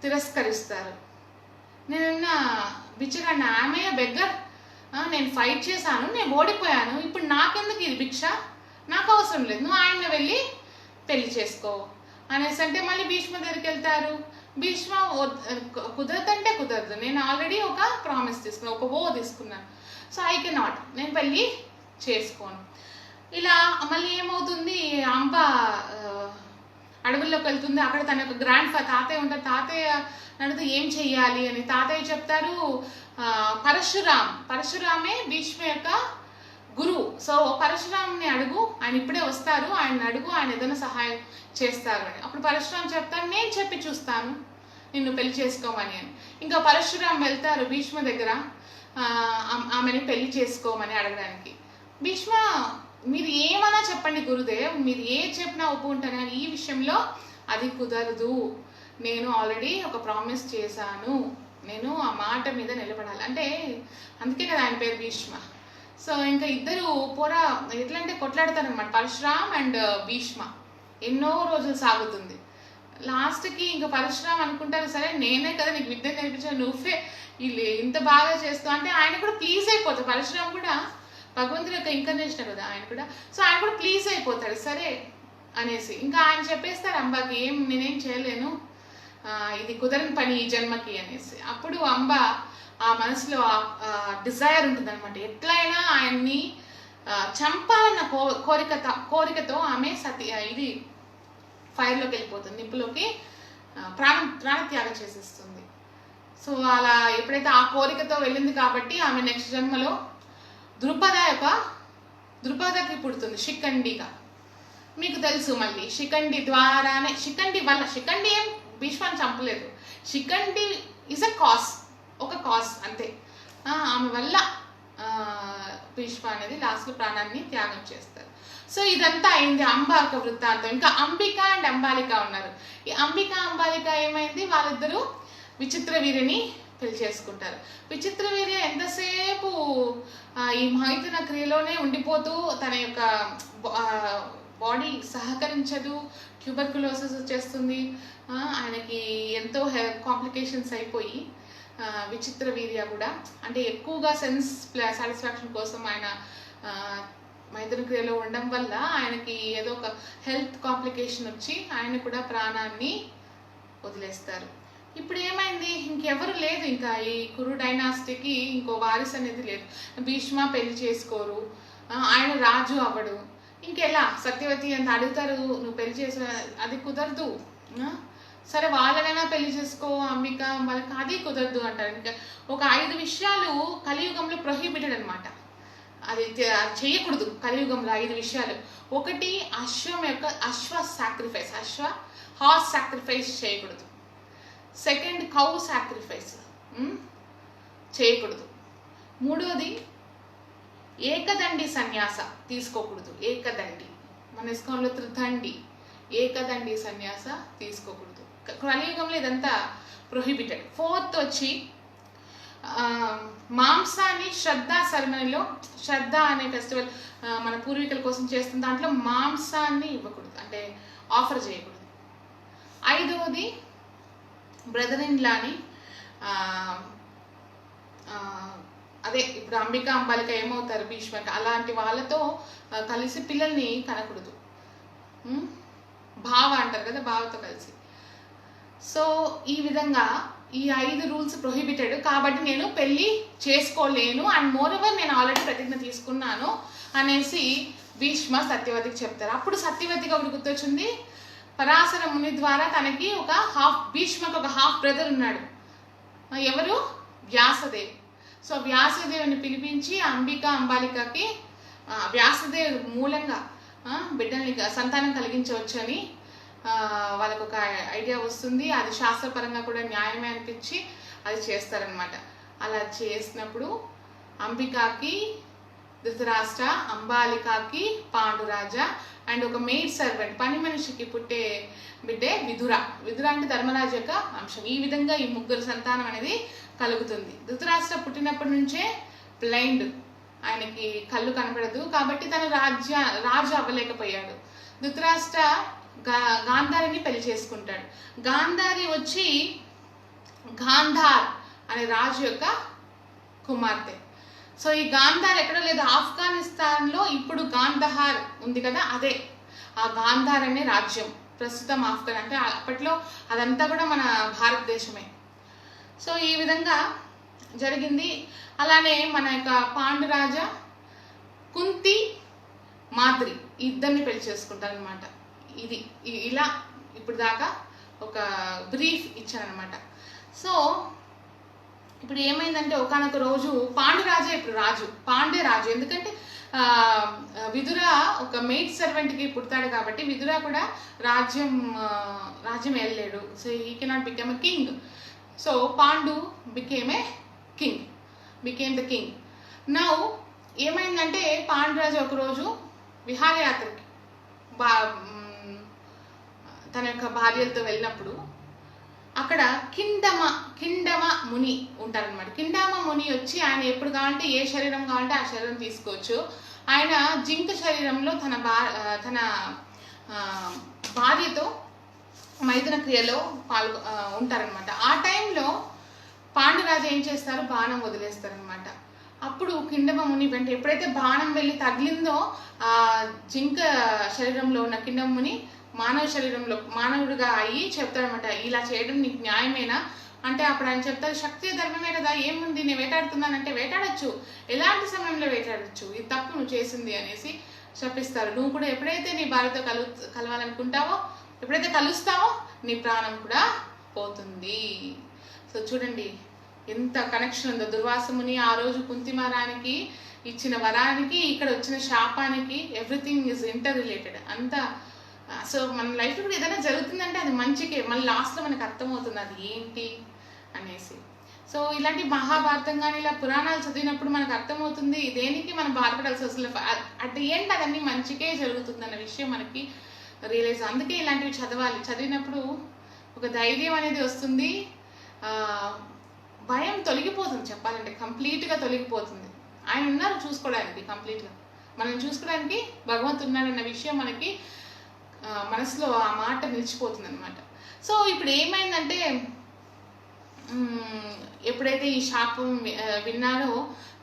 తిరస్కరిస్తారు. నేనన్నా బిచ్చగాడిని, ఆమె బెగ్గర్, నేను ఫైట్ చేశాను, నేను ఓడిపోయాను, ఇప్పుడు నాకెందుకు ఇది భిక్ష, నాకు అవసరం లేదు, నువ్వు ఆయన వెళ్ళి పెళ్లి చేసుకో అనేసి అంటే మళ్ళీ భీష్మ దగ్గరికి వెళ్తారు. భీష్మ కుదరదంటే కుదరదు, నేను ఆల్రెడీ ఒక ప్రామిస్ తీసుకున్నాను, ఒక ఓ తీసుకున్నాను, సో ఐ కెన్ నాట్, నేను పెళ్ళి చేసుకోను. ఇలా మళ్ళీ ఏమవుతుంది, అంబ అడవుల్లోకి వెళ్తుంది. అక్కడ తన యొక్క తాతయ్య ఉంటారు. తాతయ్య అడిగితే ఏం చెయ్యాలి అని తాతయ్య చెప్తారు, పరశురామే భీష్మ యొక్క గురువు, సో పరశురాముని అడుగు, ఆయన ఇప్పుడే వస్తారు, ఆయన అడుగు, ఆయన ఏదైనా సహాయం చేస్తారు అని. అప్పుడు పరశురాం చెప్తారు, నేను చెప్పి చూస్తాను నిన్ను పెళ్లి చేసుకోమని అని. ఇంకా పరశురాం వెళ్తారు భీష్మ దగ్గర ఆమెని పెళ్లి చేసుకోమని అడగడానికి. భీష్మ, మీరు ఏమన్నా చెప్పండి గురుదేవ్, మీరు ఏ చెప్పినా ఒప్పుకుంటాను, కానీ ఈ విషయంలో అది కుదరదు, నేను ఆల్రెడీ ఒక ప్రామిస్ చేశాను, నేను ఆ మాట మీద నిలబడాలి అంటే. అందుకే కదా ఆయన పేరు భీష్మ. సో ఇంకా ఇద్దరు ఎట్లా అంటే కొట్లాడతారు అనమాట, పరశురామ్ అండ్ భీష్మ. ఎన్నో రోజులు సాగుతుంది. లాస్ట్కి ఇంకా పరశురామ్ అనుకుంటారు, సరే నేనే కదా నీకు విద్య నేర్పించాను, నువ్వే ఇంత బాగా చేస్తావు అంటే ఆయన కూడా ప్లీజ్ అయిపోతాడు. పరశురామ్ కూడా భగవంతుడి యొక్క ఇంకర్నేషన్ కదా ఆయన కూడా, సో ఆయన కూడా ప్లీజ్ అయిపోతాడు సరే అనేసి. ఇంకా ఆయన చెప్పేస్తారు అంబాకి, నేనేం చేయలేను, ఇది కుదరని పని ఈ జన్మకి అనేసి. అప్పుడు అంబ ఆ మనసులో డిజైర్ ఉంటుంది అనమాట, ఎట్లయినా ఆయన్ని చంపాలన్న కోరికతో ఆమె ఇది ఫైర్లోకి వెళ్ళిపోతుంది, నిప్పులోకి ప్రాణత్యాగం చేసేస్తుంది. సో అలా ఎప్పుడైతే ఆ కోరికతో వెళ్ళింది కాబట్టి ఆమె నెక్స్ట్ జన్మలో ద్రుపదకి పుడుతుంది, శిఖండిగా. మీకు తెలుసు మళ్ళీ శిఖండి ద్వారానే, శిఖండి ఏం భీష్మాన్ని చంపలేదు, శిఖండి ఈజ్ ఒక కాజ్ అంతే. ఆమె వల్ల భీష్మ అనేది లాస్ట్లో ప్రాణాన్ని త్యాగం చేస్తారు. సో ఇదంతా అయింది అంబాలిక వృత్తాంతం. ఇంకా అంబిక అండ్ అంబాలిక ఉన్నారు. ఈ అంబిక అంబాలిక ఏమైంది, వాళ్ళిద్దరూ విచిత్ర వీరిని పెళ్లి చేసుకుంటారు. విచిత్ర వీర్య ఎంతసేపు ఈ మైథున క్రియలోనే ఉండిపోతూ తన యొక్క బాడీ సహకరించదు, ట్యూబర్కులోసిస్ వచ్చేస్తుంది, ఆయనకి ఎంతో హెల్త్ కాంప్లికేషన్స్ అయిపోయి విచిత్ర వీర్య కూడా అంటే ఎక్కువగా సెన్స్ సాటిస్ఫాక్షన్ కోసం ఆయన మైథున క్రియలో ఉండడం వల్ల ఆయనకి ఏదో ఒక హెల్త్ కాంప్లికేషన్ వచ్చి ఆయన కూడా ప్రాణాన్ని వదిలేస్తారు. ఇప్పుడు ఏమైంది, ఇంకెవరు లేదు, ఇంకా ఈ కురు డైనాసిటీకి ఇంకో వారిస్ అనేది లేదు. భీష్మ పెళ్లి చేసుకోరు, ఆయన రాజు అవ్వడు, ఇంకెలా సత్యవతి అంత అడుగుతారు నువ్వు పెళ్లి చేసే, అది కుదరదు. సరే వాళ్ళనైనా పెళ్లి చేసుకో అంబిక, వాళ్ళకి అది కుదరదు అంటారు. ఇంకా ఒక 5 విషయాలు కలియుగంలో ప్రొహిబిటెడ్ అనమాట, అది చేయకూడదు కలియుగంలో 5 విషయాలు. ఒకటి, హార్స్ సాక్రిఫైస్ చేయకూడదు. సెకండ్, కౌ సాక్రిఫైస్ చేయకూడదు. మూడోది, ఏకదండి సన్యాస తీసుకోకూడదు. ఏకదండి, మన ఇస్కాన్లో త్రిదండి, ఏకదండి సన్యాస తీసుకోకూడదు. కలియుగంలో ఇదంతా ప్రొహిబిటెడ్. ఫోర్త్ వచ్చి మాంసాన్ని శ్రద్ధ సెరమనీలో, శ్రద్ధ అనే ఫెస్టివల్ మన పూర్వీకుల కోసం చేస్తున్న దాంట్లో మాంసాన్ని ఇవ్వకూడదు, అంటే ఆఫర్ చేయకూడదు. 5వది బ్రదర్ ఇన్ లాని, అదే ఇప్పుడు అంబిక అంబాలిక ఏమవుతారు భీష్మక, అలాంటి వాళ్ళతో కలిసి పిల్లల్ని కనకూడదు. బావ అంటారు కదా, బావతో కలిసి. సో ఈ విధంగా ఈ 5 రూల్స్ ప్రొహిబిటెడ్ కాబట్టి నేను పెళ్ళి చేసుకోలేను, అండ్ మోర్ ఓవర్ నేను ఆల్రెడీ ప్రతిజ్ఞ తీసుకున్నాను అనేసి భీష్మ సత్యవతికి చెప్తారు. అప్పుడు సత్యవతికి ఒకటి గుర్తొచ్చింది, పరాశర ముని ద్వారా తనకి భీష్మకు ఒక హాఫ్ బ్రదర్ ఉన్నాడు. ఎవరు? వ్యాసదేవి. సో వ్యాసదేవుని పిలిపించి అంబిక అంబాలికకి వ్యాసదేవి మూలంగా బిడ్డల్ని సంతానం కలిగించవచ్చు అని వాళ్ళకు ఒక ఐడియా వస్తుంది. అది శాస్త్రపరంగా కూడా న్యాయమే అనిపించి అది చేస్తారనమాట. అలా చేసినప్పుడు అంబికాకి ధృతరాష్ట్ర, అంబాలికకి పాండురాజ, అండ్ ఒక మెయిడ్ సర్వెంట్ పని మనిషికి పుట్టే బిడ్డే విదుర. విదుర అంటే ధర్మరాజు యొక్క అంశం. ఈ విధంగా ఈ 3 సంతానం అనేది కలుగుతుంది. ధృతరాష్ట్ర పుట్టినప్పటి నుంచే బ్లైండ్, ఆయనకి కళ్ళు కనపడదు కాబట్టి తను రాజు అవ్వలేకపోయాడు. ధృతరాష్ట్ర గాంధారిని పెళ్లి చేసుకుంటాడు. గాంధారి వచ్చి గాంధార్ అనే రాజు యొక్క కుమార్తె. సో ఈ గాంధార్ ఎక్కడ లేదు, ఆఫ్ఘనిస్తాన్లో ఇప్పుడు గాంధహార్ ఉంది కదా, అదే ఆ గాంధార్ అనే రాజ్యం ప్రస్తుతం ఆఫ్ఘన్, అంటే అప్పట్లో అదంతా కూడా మన భారతదేశమే. సో ఈ విధంగా జరిగింది. అలానే మన యొక్క పాండురాజ కుంతి మాద్రి ఇద్దరిని పెళ్లి చేసుకుంటారు అనమాట. ఇది ఇలా ఇప్పుడు దాకా ఒక బ్రీఫ్ ఇచ్చారనమాట. సో ఇప్పుడు ఏమైందంటే ఒకానొక రోజు పాండురాజే ఇప్పుడు రాజు, పాండే రాజు. ఎందుకంటే విదుర ఒక మెయిడ్ సర్వెంట్కి పుడతాడు కాబట్టి విదుర కూడా రాజ్యం వెళ్ళలేడు. So he cannot become a king. So Pandu became the king. Now ఏమైందంటే పాండురాజు ఒకరోజు విహారయాత్రకి తన యొక్క భార్యలతో వెళ్ళినప్పుడు అక్కడ కిండమ ముని ఉంటారనమాట. కిండమ ముని వచ్చి ఆయన ఎప్పుడు కావాలంటే ఏ శరీరం కావాలంటే ఆ శరీరం తీసుకోవచ్చు. ఆయన జింక శరీరంలో తన భార్యతో మైథున క్రియలో ఉంటారనమాట. ఆ టైంలో పాండురాజు ఏం చేస్తారు, బాణం వదిలేస్తారనమాట. అప్పుడు కిండమ ముని వెంట ఎప్పుడైతే బాణం వెళ్ళి తగిలిందో ఆ జింక శరీరంలో ఉన్న కిండమ ముని మానవ శరీరంలో మానవుడిగా అయ్యి చెప్తాడనమాట, ఇలా చేయడం నీకు న్యాయమేనా అంటే అప్పుడు ఆయన చెప్తారు, శక్తి ధర్మమే కదా, ఏముంది, నేను వేటాడుతున్నానంటే వేటాడచ్చు, ఎలాంటి సమయంలో వేటాడచ్చు, ఇది తప్పు నువ్వు చేసింది అనేసి శపిస్తారు. నువ్వు కూడా ఎప్పుడైతే నీ భార్యతో కలవాలనుకుంటావో, ఎప్పుడైతే కలుస్తావో నీ ప్రాణం కూడా పోతుంది. సో చూడండి ఎంత కనెక్షన్ ఉందో. దుర్వాసముని ఆ రోజు కుంతి మహారానికి ఇచ్చిన వరానికి, ఇక్కడ వచ్చిన శాపానికి ఎవ్రీథింగ్ ఈజ్ ఇంటర్ రిలేటెడ్ అంతా. సో మన లైఫ్లో కూడా ఏదైనా జరుగుతుందంటే అది మంచికే, మళ్ళీ లాస్ట్లో మనకు అర్థమవుతుంది అది ఏంటి అనేసి. సో ఇలాంటి మహాభారతం కానీ ఇలా పురాణాలు చదివినప్పుడు మనకు అర్థమవుతుంది దేనికి మనం బాధపడాల్సి వస్తుంది, అట్ ది ఎండ్ అదన్నీ మంచికే జరుగుతుంది అన్న విషయం మనకి రియలైజ్. అందుకే ఇలాంటివి చదవాలి. చదివినప్పుడు ఒక ధైర్యం అనేది వస్తుంది, భయం తొలగిపోతుంది, చెప్పాలంటే కంప్లీట్గా తొలగిపోతుంది. ఆయన ఉన్నారు చూసుకోవడానికి, కంప్లీట్గా మనం చూసుకోవడానికి భగవంతుడు ఉన్నాడన్న విషయం మనకి మనసులో ఆ మాట నిలిచిపోతుంది అనమాట. సో ఇప్పుడు ఏమైందంటే ఎప్పుడైతే ఈ శాపం విన్నారో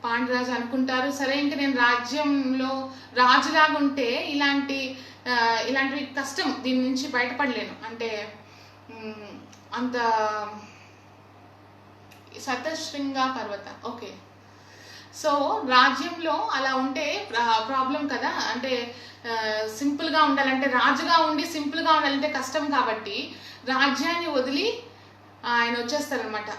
పాండురాజు అనుకుంటారు, సరే ఇంకా నేను రాజ్యంలో రాజులాగా ఉంటే ఇలాంటివి కష్టం, దీని నుంచి బయటపడలేను, అంటే అంత సతశృంగ పర్వత ఓకే. సో రాజ్యంలో అలా ఉంటే ప్రాబ్లం కదా, అంటే సింపుల్గా ఉండాలంటే రాజుగా ఉండి సింపుల్గా ఉండాలంటే కష్టం కాబట్టి రాజ్యాన్ని వదిలి ఆయన వచ్చేస్తారనమాట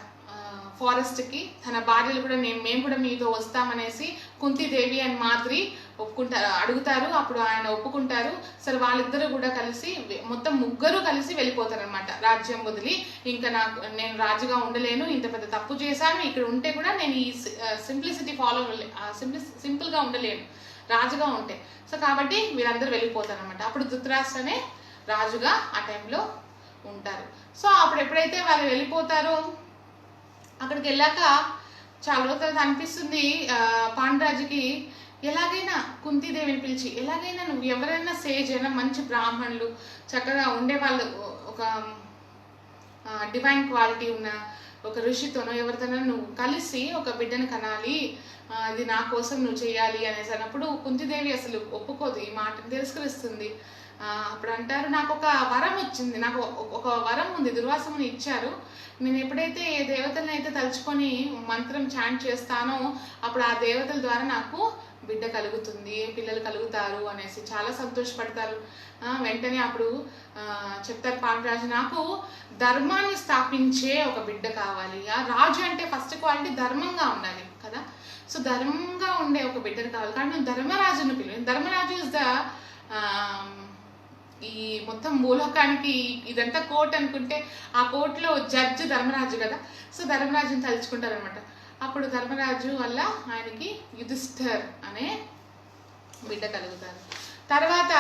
ఫారెస్ట్కి. తన భార్యలు కూడా మేము కూడా మీతో వస్తామనేసి కుంతీదేవి అండ్ మాద్రి అడుగుతారు. అప్పుడు ఆయన ఒప్పుకుంటారు. సరే వాళ్ళిద్దరూ కూడా కలిసి మొత్తం ముగ్గురు కలిసి వెళ్ళిపోతారనమాట రాజ్యం వదిలి. ఇంకా నేను రాజుగా ఉండలేను, ఇంత పెద్ద తప్పు చేశాను, ఇక్కడ ఉంటే కూడా నేను ఈ సింప్లిసిటీ సింపుల్గా ఉండలేను రాజుగా ఉంటే. సో కాబట్టి వీళ్ళందరూ వెళ్ళిపోతారనమాట. అప్పుడు ధృతరాష్ట్రనే రాజుగా ఆ టైంలో ఉంటారు. సో అప్పుడు ఎప్పుడైతే వాళ్ళు వెళ్ళిపోతారో అక్కడికి వెళ్ళాక చాలా రోజుల తర్వాత అనిపిస్తుంది పాండురాజుకి, ఎలాగైనా కుంతీదేవిని పిలిచి ఎలాగైనా నువ్వు ఎవరైనా సేజ్ అయినా మంచి బ్రాహ్మణులు చక్కగా ఉండేవాళ్ళు, ఒక డివైన్ క్వాలిటీ ఉన్న ఒక ఋషితోనో ఎవరితోనో నువ్వు కలిసి ఒక బిడ్డను కనాలి, అది నా కోసం నువ్వు చేయాలి అనేసి అన్నప్పుడు కుంతిదేవి అసలు ఒప్పుకోదు, ఈ మాటను తిరస్కరిస్తుంది. అప్పుడు అంటారు, నాకు ఒక వరం వచ్చింది, నాకు ఒక వరం ఉంది, దుర్వాసముని ఇచ్చారు, నేను ఎప్పుడైతే దేవతలను అయితే తలుచుకొని మంత్రం చాంట్ చేస్తానో అప్పుడు ఆ దేవతల ద్వారా నాకు బిడ్డ కలుగుతుంది, పిల్లలు కలుగుతారు అనేసి చాలా సంతోషపడతారు. వెంటనే అప్పుడు చెప్తారు పాండురాజు, నాకు ధర్మాన్ని స్థాపించే ఒక బిడ్డ కావాలి. ఆ రాజు అంటే ఫస్ట్ క్వాలిటీ ధర్మంగా ఉండాలి కదా, సో ధర్మంగా ఉండే ఒక బిడ్డను కావాలి. కానీ నువ్వు ధర్మరాజును పిలువు. ధర్మరాజు ఇస్ ద ఈ మొత్తం భూలోకానికి ఇదంతా కోర్ట్ అనుకుంటే ఆ కోర్టులో జడ్జి ధర్మరాజు కదా, సో ధర్మరాజుని తలుచుకుంటారు అనమాట. అప్పుడు ధర్మరాజు వల్ల ఆయనకి యుధిష్ఠర్ అనే బిడ్డ కలుగుతారు. తర్వాత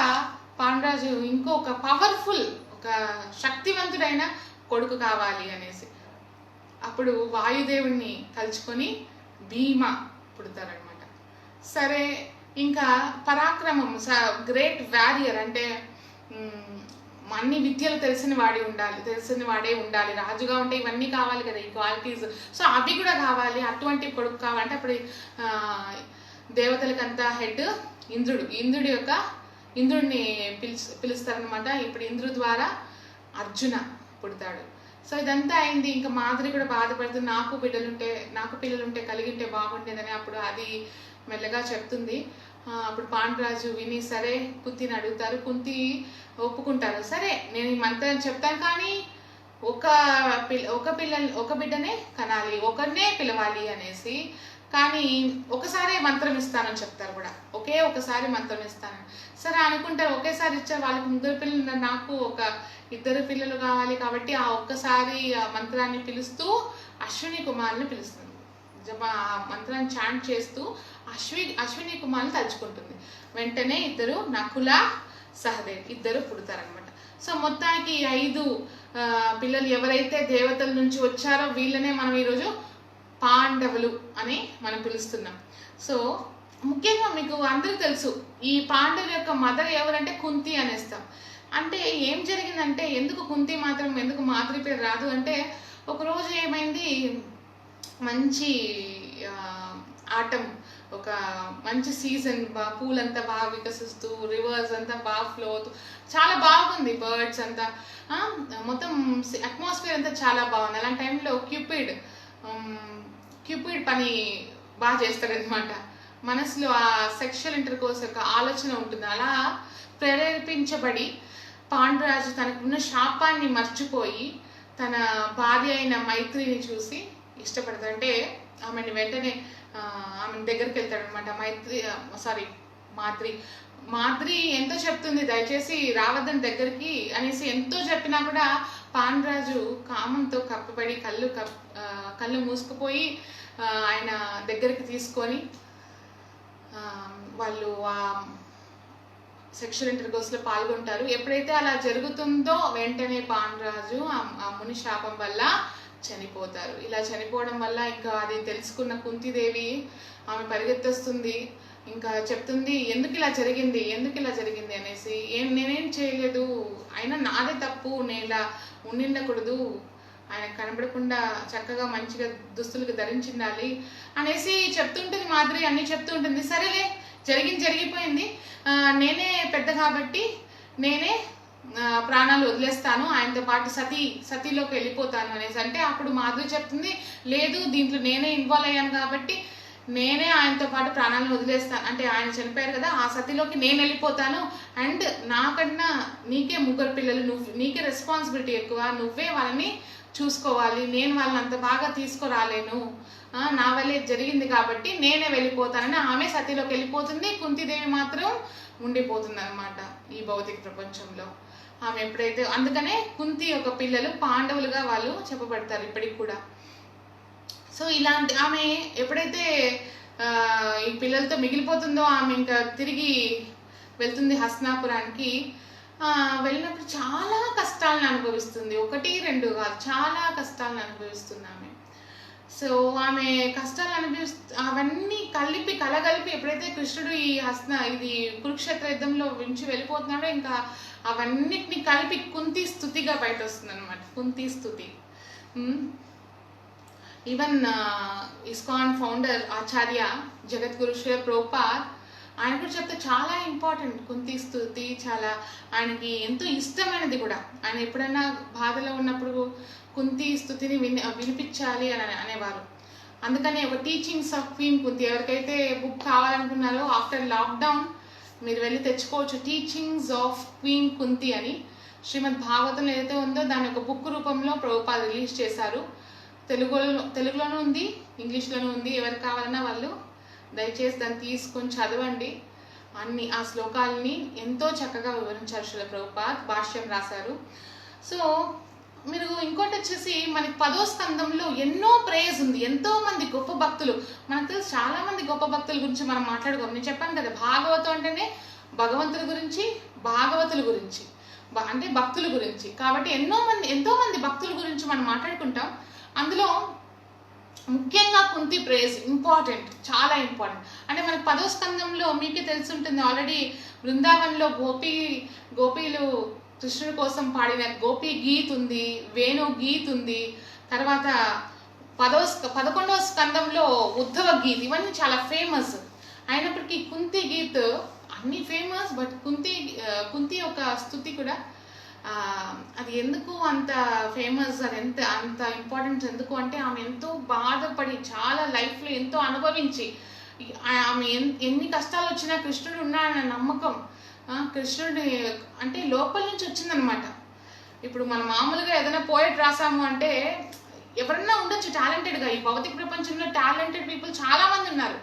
పాండురాజు ఇంకొక పవర్ఫుల్, ఒక శక్తివంతుడైన కొడుకు కావాలి అనేసి అప్పుడు వాయుదేవుణ్ణి తలుచుకొని భీమ పుడతారనమాట. సరే, ఇంకా పరాక్రమం, గ్రేట్ వారియర్ అంటే అన్ని విద్యలు తెలిసిన వాడే ఉండాలి, రాజుగా ఉంటే ఇవన్నీ కావాలి కదా, ఈ క్వాలిటీస్, సో అవి కూడా కావాలి, అటువంటి కొడుకు కావాలంటే అప్పుడు దేవతలకంతా హెడ్ ఇంద్రుడిని పిలుస్తారనమాట. ఇప్పుడు ఇంద్రుడి ద్వారా అర్జున పుడతాడు. సో ఇదంతా అయింది. ఇంకా మాధురి కూడా బాధపడుతుంది, నాకు పిల్లలుంటే కలిగింటే బాగుండేదని. అప్పుడు అది మెల్లగా చెప్తుంది. అప్పుడు పాండురాజు విని సరే కుంతిని అడుగుతారు, కుంతి ఒప్పుకుంటారు. సరే నేను ఈ మంత్రం చెప్తాను, కానీ ఒక బిడ్డనే కనాలి, ఒకరినే పిలవాలి అనేసి, కానీ ఒకసారి మంత్రం ఇస్తానని చెప్తారు కూడా, ఒకసారి మంత్రం ఇస్తాను. సరే అనుకుంటారు, ఒకేసారి ఇచ్చారు, వాళ్ళకి 3 పిల్లలు, నాకు 2 పిల్లలు కావాలి కాబట్టి ఆ ఒక్కసారి ఆ మంత్రాన్ని పిలుస్తూ అశ్విని కుమార్ని పిలుస్తుంది. ఆ మంత్రాన్ని చాంట్ చేస్తూ అశ్విని కుమార్ని తలుచుకుంటుంది. వెంటనే 2 నకుల సహదేవ్ 2 పుడతారనమాట. సో మొత్తానికి 5 పిల్లలు ఎవరైతే దేవతల నుంచి వచ్చారో వీళ్ళనే మనం ఈరోజు పాండవులు అని మనం పిలుస్తున్నాం. సో ముఖ్యంగా మీకు అందరికీ తెలుసు, ఈ పాండవుల యొక్క మదర్ ఎవరంటే కుంతి అనేస్తాం. అంటే ఏం జరిగిందంటే, ఎందుకు కుంతి మాత్రం, ఎందుకు మాధురి పేరు రాదు అంటే, ఒకరోజు ఏమైంది, మంచి ఆటం, ఒక మంచి సీజన్, పూలంతా బాగా వికసిస్తూ, రివర్స్ అంతా బాగా ఫ్లో అవుతూ చాలా బాగుంది, బర్డ్స్ అంతా, మొత్తం అట్మాస్ఫియర్ అంతా చాలా బాగుంది. అలాంటి టైంలో క్యూపిడ్ పని బాగా చేస్తాడనమాట. మనసులో ఆ సెక్షువల్ ఇంటర్కోర్స్ యొక్క ఆలోచన ఉంటుంది. అలా ప్రేరేపించబడి పాండురాజు తనకున్న శాపాన్ని మర్చిపోయి తన భార్య అయిన మైత్రిని చూసి ఇష్టపడతాడు. అంటే ఆమెని వెంటనే ఆమె దగ్గరికి వెళ్తాడు అనమాట. మాద్రి ఎంతో చెప్తుంది, దయచేసి రావద్దని దగ్గరికి అనేసి ఎంతో చెప్పినా కూడా పాండురాజు కామంతో కప్పబడి కళ్ళు మూసుకుపోయి ఆయన దగ్గరికి తీసుకొని వాళ్ళు ఆ సెక్షువల్ ఇంటర్కోర్స్లో పాల్గొంటారు. ఎప్పుడైతే అలా జరుగుతుందో వెంటనే పాండురాజు ఆ ముని శాపం వల్ల చనిపోతారు. ఇలా చనిపోవడం వల్ల ఇంకా అది తెలుసుకున్న కుంతిదేవి ఆమె పరిగెత్తొస్తుంది, ఇంకా చెప్తుంది ఎందుకు ఇలా జరిగింది అనేసి. నేనేం చేయలేదు, అయినా నాదే తప్పు, నేను ఇలా ఉండిండకూడదు, ఆయన కనబడకుండా చక్కగా మంచిగా దుస్తులకు ధరించిండాలి అనేసి చెప్తుంటుంది. మాధురి అన్నీ చెప్తూ ఉంటుంది. సరేలే, జరిగిపోయింది, నేనే పెద్ద కాబట్టి నేనే ప్రాణాలు వదిలేస్తాను, ఆయనతో పాటు సతీలోకి వెళ్ళిపోతాను అనేసి. అంటే అప్పుడు మాధురి చెప్తుంది, లేదు, దీంట్లో నేనే ఇన్వాల్వ్ అయ్యాను కాబట్టి నేనే ఆయనతో పాటు ప్రాణాలను వదిలేస్తాను, అంటే ఆయన చనిపోయారు కదా, ఆ సతీలోకి నేను వెళ్ళిపోతాను, అండ్ నాకన్నా నీకే 3 పిల్లలు, నీకే రెస్పాన్సిబిలిటీ ఎక్కువ, నువ్వే వాళ్ళని చూసుకోవాలి, నేను వాళ్ళని అంత బాగా తీసుకురాలేను, నా వల్లే జరిగింది కాబట్టి నేనే వెళ్ళిపోతానని ఆమె సతీలోకి వెళ్ళిపోతుంది. కుంతిదేవి మాత్రం ఉండిపోతుంది అనమాట ఈ భౌతిక ప్రపంచంలో. ఆమె ఎప్పుడైతే, అందుకనే కుంతి యొక్క పిల్లలు పాండవులుగా వాళ్ళు చెప్పబడతారు ఇప్పటికి కూడా. సో ఇలాంటి ఆమె ఎప్పుడైతే ఈ పిల్లలతో మిగిలిపోతుందో ఆమె ఇంకా తిరిగి వెళ్తుంది హస్తినాపురానికి. వెళ్ళినప్పుడు చాలా కష్టాలను అనుభవిస్తుంది, 1, 2 కాదు, చాలా కష్టాలను అనుభవిస్తుంది ఆమె. సో ఆమె కష్టాలు అవన్నీ కలగలిపి ఎప్పుడైతే కృష్ణుడు ఇది కురుక్షేత్ర యుద్ధంలో నుంచి వెళ్ళిపోతున్నాడో ఇంకా అవన్నిటిని కలిపి కుంతి స్తుతిగా బయట వస్తుంది అనమాట. కుంతి స్తుతి. ఈవెన్ ఇస్కాన్ ఫౌండర్ ఆచార్య జగద్గురు శ్రీ ప్రభుపాద్ ఆయన కూడా చెప్తే చాలా ఇంపార్టెంట్ కుంతి స్తుతి, చాలా ఆయనకి ఎంతో ఇష్టమైనది కూడా. ఆయన ఎప్పుడైనా బాధలో ఉన్నప్పుడు కుంతి స్తుతిని వినిపించాలి అని అనేవారు. అందుకని ఒక టీచింగ్స్ ఆఫ్ క్వీన్ కుంతి, ఎవరికైతే బుక్ కావాలనుకున్నారో ఆఫ్టర్ లాక్డౌన్ మీరు వెళ్ళి తెచ్చుకోవచ్చు. టీచింగ్స్ ఆఫ్ క్వీన్ కుంతి అని శ్రీమద్ భాగవతంలో ఏదైతే ఉందో దాని ఒక బుక్ రూపంలో ప్రభుపాద్ రిలీజ్ చేశారు. తెలుగులోనూ ఉంది, ఇంగ్లీష్లోనూ ఉంది. ఎవరికి కావాలన్నా వాళ్ళు దయచేసి దాన్ని తీసుకొని చదవండి. ఆ శ్లోకాలని ఎంతో చక్కగా వివరించారు శ్రీల ప్రభుపాద్, భాష్యం రాశారు. సో మీరు ఇంకోటి వచ్చేసి మనకి 10వ స్కందంలో ఎన్నో ప్రేయర్స్ ఉంది, ఎంతో మంది గొప్ప భక్తులు. మనకు తెలుసు చాలా మంది గొప్ప భక్తుల గురించి మనం మాట్లాడుకోం. నేను చెప్పాను కదా, భాగవతం అంటేనే భగవంతుల గురించి, భాగవతుల గురించి, అంటే భక్తుల గురించి. కాబట్టి ఎంతో మంది భక్తుల గురించి మనం మాట్లాడుకుంటాం. అందులో ముఖ్యంగా కుంతి ప్రేయర్స్ ఇంపార్టెంట్, చాలా ఇంపార్టెంట్. అంటే మనకి 10వ స్కందంలో మీకే తెలుసుంటుంది ఆల్రెడీ, బృందావన్లో గోపీలు కృష్ణుడి కోసం పాడిన గోపీ గీత్ ఉంది, వేణు గీత్ ఉంది. తర్వాత 11వ స్కందంలో ఉద్ధవ గీత్, ఇవన్నీ చాలా ఫేమస్. అయినప్పటికీ కుంతి గీత్ అన్ని ఫేమస్, బట్ కుంతి యొక్క స్తుతి కూడా అది ఎందుకు అంత ఫేమస్, అది అంత ఇంపార్టెన్స్ ఎందుకు అంటే ఆమె ఎంతో బాధపడి చాలా లైఫ్లో ఎంతో అనుభవించి, ఆమె ఎన్ని కష్టాలు వచ్చినా కృష్ణుడు ఉన్నాడన్న నమ్మకం, కృష్ణుడి అంటే లోపల నుంచి వచ్చిందనమాట. ఇప్పుడు మనం మామూలుగా ఏదైనా పోయట్ రాసాము అంటే ఎవరన్నా ఉండొచ్చు టాలెంటెడ్గా, ఈ భౌతిక ప్రపంచంలో టాలెంటెడ్ పీపుల్ చాలా మంది ఉన్నారు.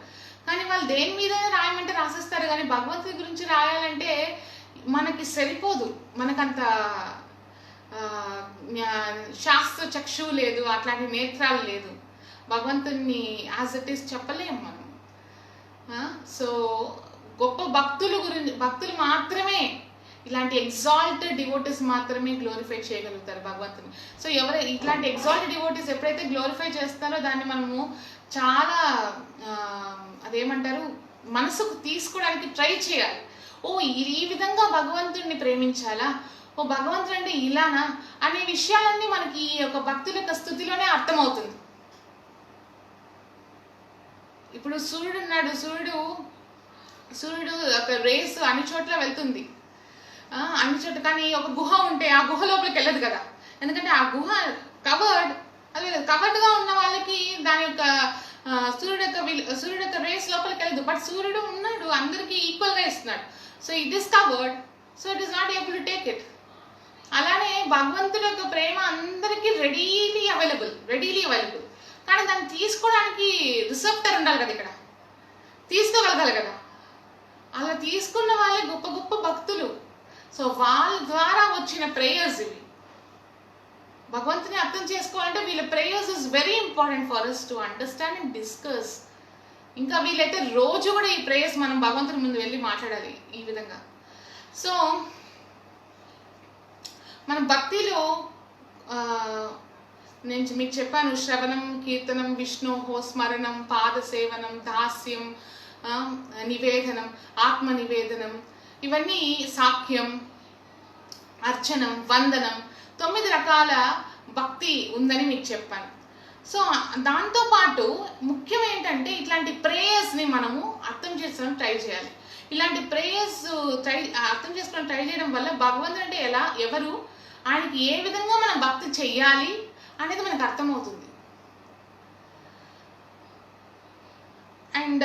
కానీ వాళ్ళు దేని మీద రాయమంటే రాసేస్తారు. కానీ భగవంతుడి గురించి రాయాలంటే మనకి సరిపోదు, మనకంత శాస్త్ర చక్షువు లేదు, అట్లాంటి నేత్రాలు లేదు. భగవంతుని యాజ్ ఇట్ ఈస్ చెప్పలేము మనం. సో గొప్ప భక్తులు మాత్రమే, ఇలాంటి ఎగ్జాల్టెడ్ డివోటీస్ మాత్రమే గ్లోరిఫై చేయగలుగుతారు భగవంతుని. సో ఇట్లాంటి ఎగ్జాల్టెడ్ డివోటీస్ ఎప్పుడైతే గ్లోరిఫై చేస్తారో దాన్ని మనము చాలా అదేమంటారు, మనసుకు తీసుకోవడానికి ట్రై చేయాలి. ఓ ఈ విధంగా భగవంతుడిని ప్రేమించాలా, ఓ భగవంతుడు అంటే ఇలానా అనే విషయాలన్నీ మనకి ఈ యొక్క భక్తుల యొక్క స్థుతిలోనే అర్థమవుతుంది. ఇప్పుడు సూర్యుడు ఉన్నాడు, సూర్యుడు ఒక రేస్ అన్ని చోట్ల వెళ్తుంది, అన్ని చోట్ల. కానీ ఒక గుహ ఉంటే ఆ గుహ లోపలికి వెళ్ళదు కదా, ఎందుకంటే ఆ గుహ కవర్డ్గా ఉన్న వాళ్ళకి దాని యొక్క సూర్యుడు యొక్క రేస్ లోపలికి వెళ్ళదు. బట్ సూర్యుడు ఉన్నాడు, అందరికీ ఈక్వల్గా ఇస్తున్నాడు. So it is covered, so it is not able to take it. అలానే భగవంతుడి యొక్క ప్రేమ అందరికీ రెడీలీ అవైలబుల్. కానీ దాన్ని తీసుకోవడానికి రిసెప్టర్ ఉండాలి కదా, ఇక్కడ తీసుకోగలగాలి కదా. అలా తీసుకున్న వాళ్ళే గొప్ప భక్తులు. సో వాళ్ళ ద్వారా వచ్చిన ప్రేయర్స్ ఇవి. భగవంతుని అర్థం చేసుకోవాలంటే వీళ్ళ prayers is very important for us to understand and discuss. ఇంకా వీళ్ళైతే రోజు కూడా ఈ ప్రేయర్స్ మనం భగవంతుని ముందు వెళ్ళి మాట్లాడాలి ఈ విధంగా. సో మన భక్తిలో నేను మీకు చెప్పాను, శ్రవణం, కీర్తనం, విష్ణోహో స్మరణం, పాద సేవనం, దాస్యం, నివేదనం, ఆత్మ నివేదనం, ఇవన్నీ సాఖ్యం, అర్చనం, వందనం, 9 రకాల భక్తి ఉందని మీకు చెప్పాను. సో దాంతోపాటు ముఖ్యం ఏంటంటే ఇట్లాంటి ప్రేయర్స్ని మనము అర్థం చేసుకోవడం ట్రై చేయాలి. ఇలాంటి ప్రేయర్స్ అర్థం చేసుకోవడం ట్రై చేయడం వల్ల భగవంతుడు అంటే ఎవరు, ఆయనకి ఏ విధంగా మనం భక్తి చెయ్యాలి అనేది మనకు అర్థమవుతుంది. అండ్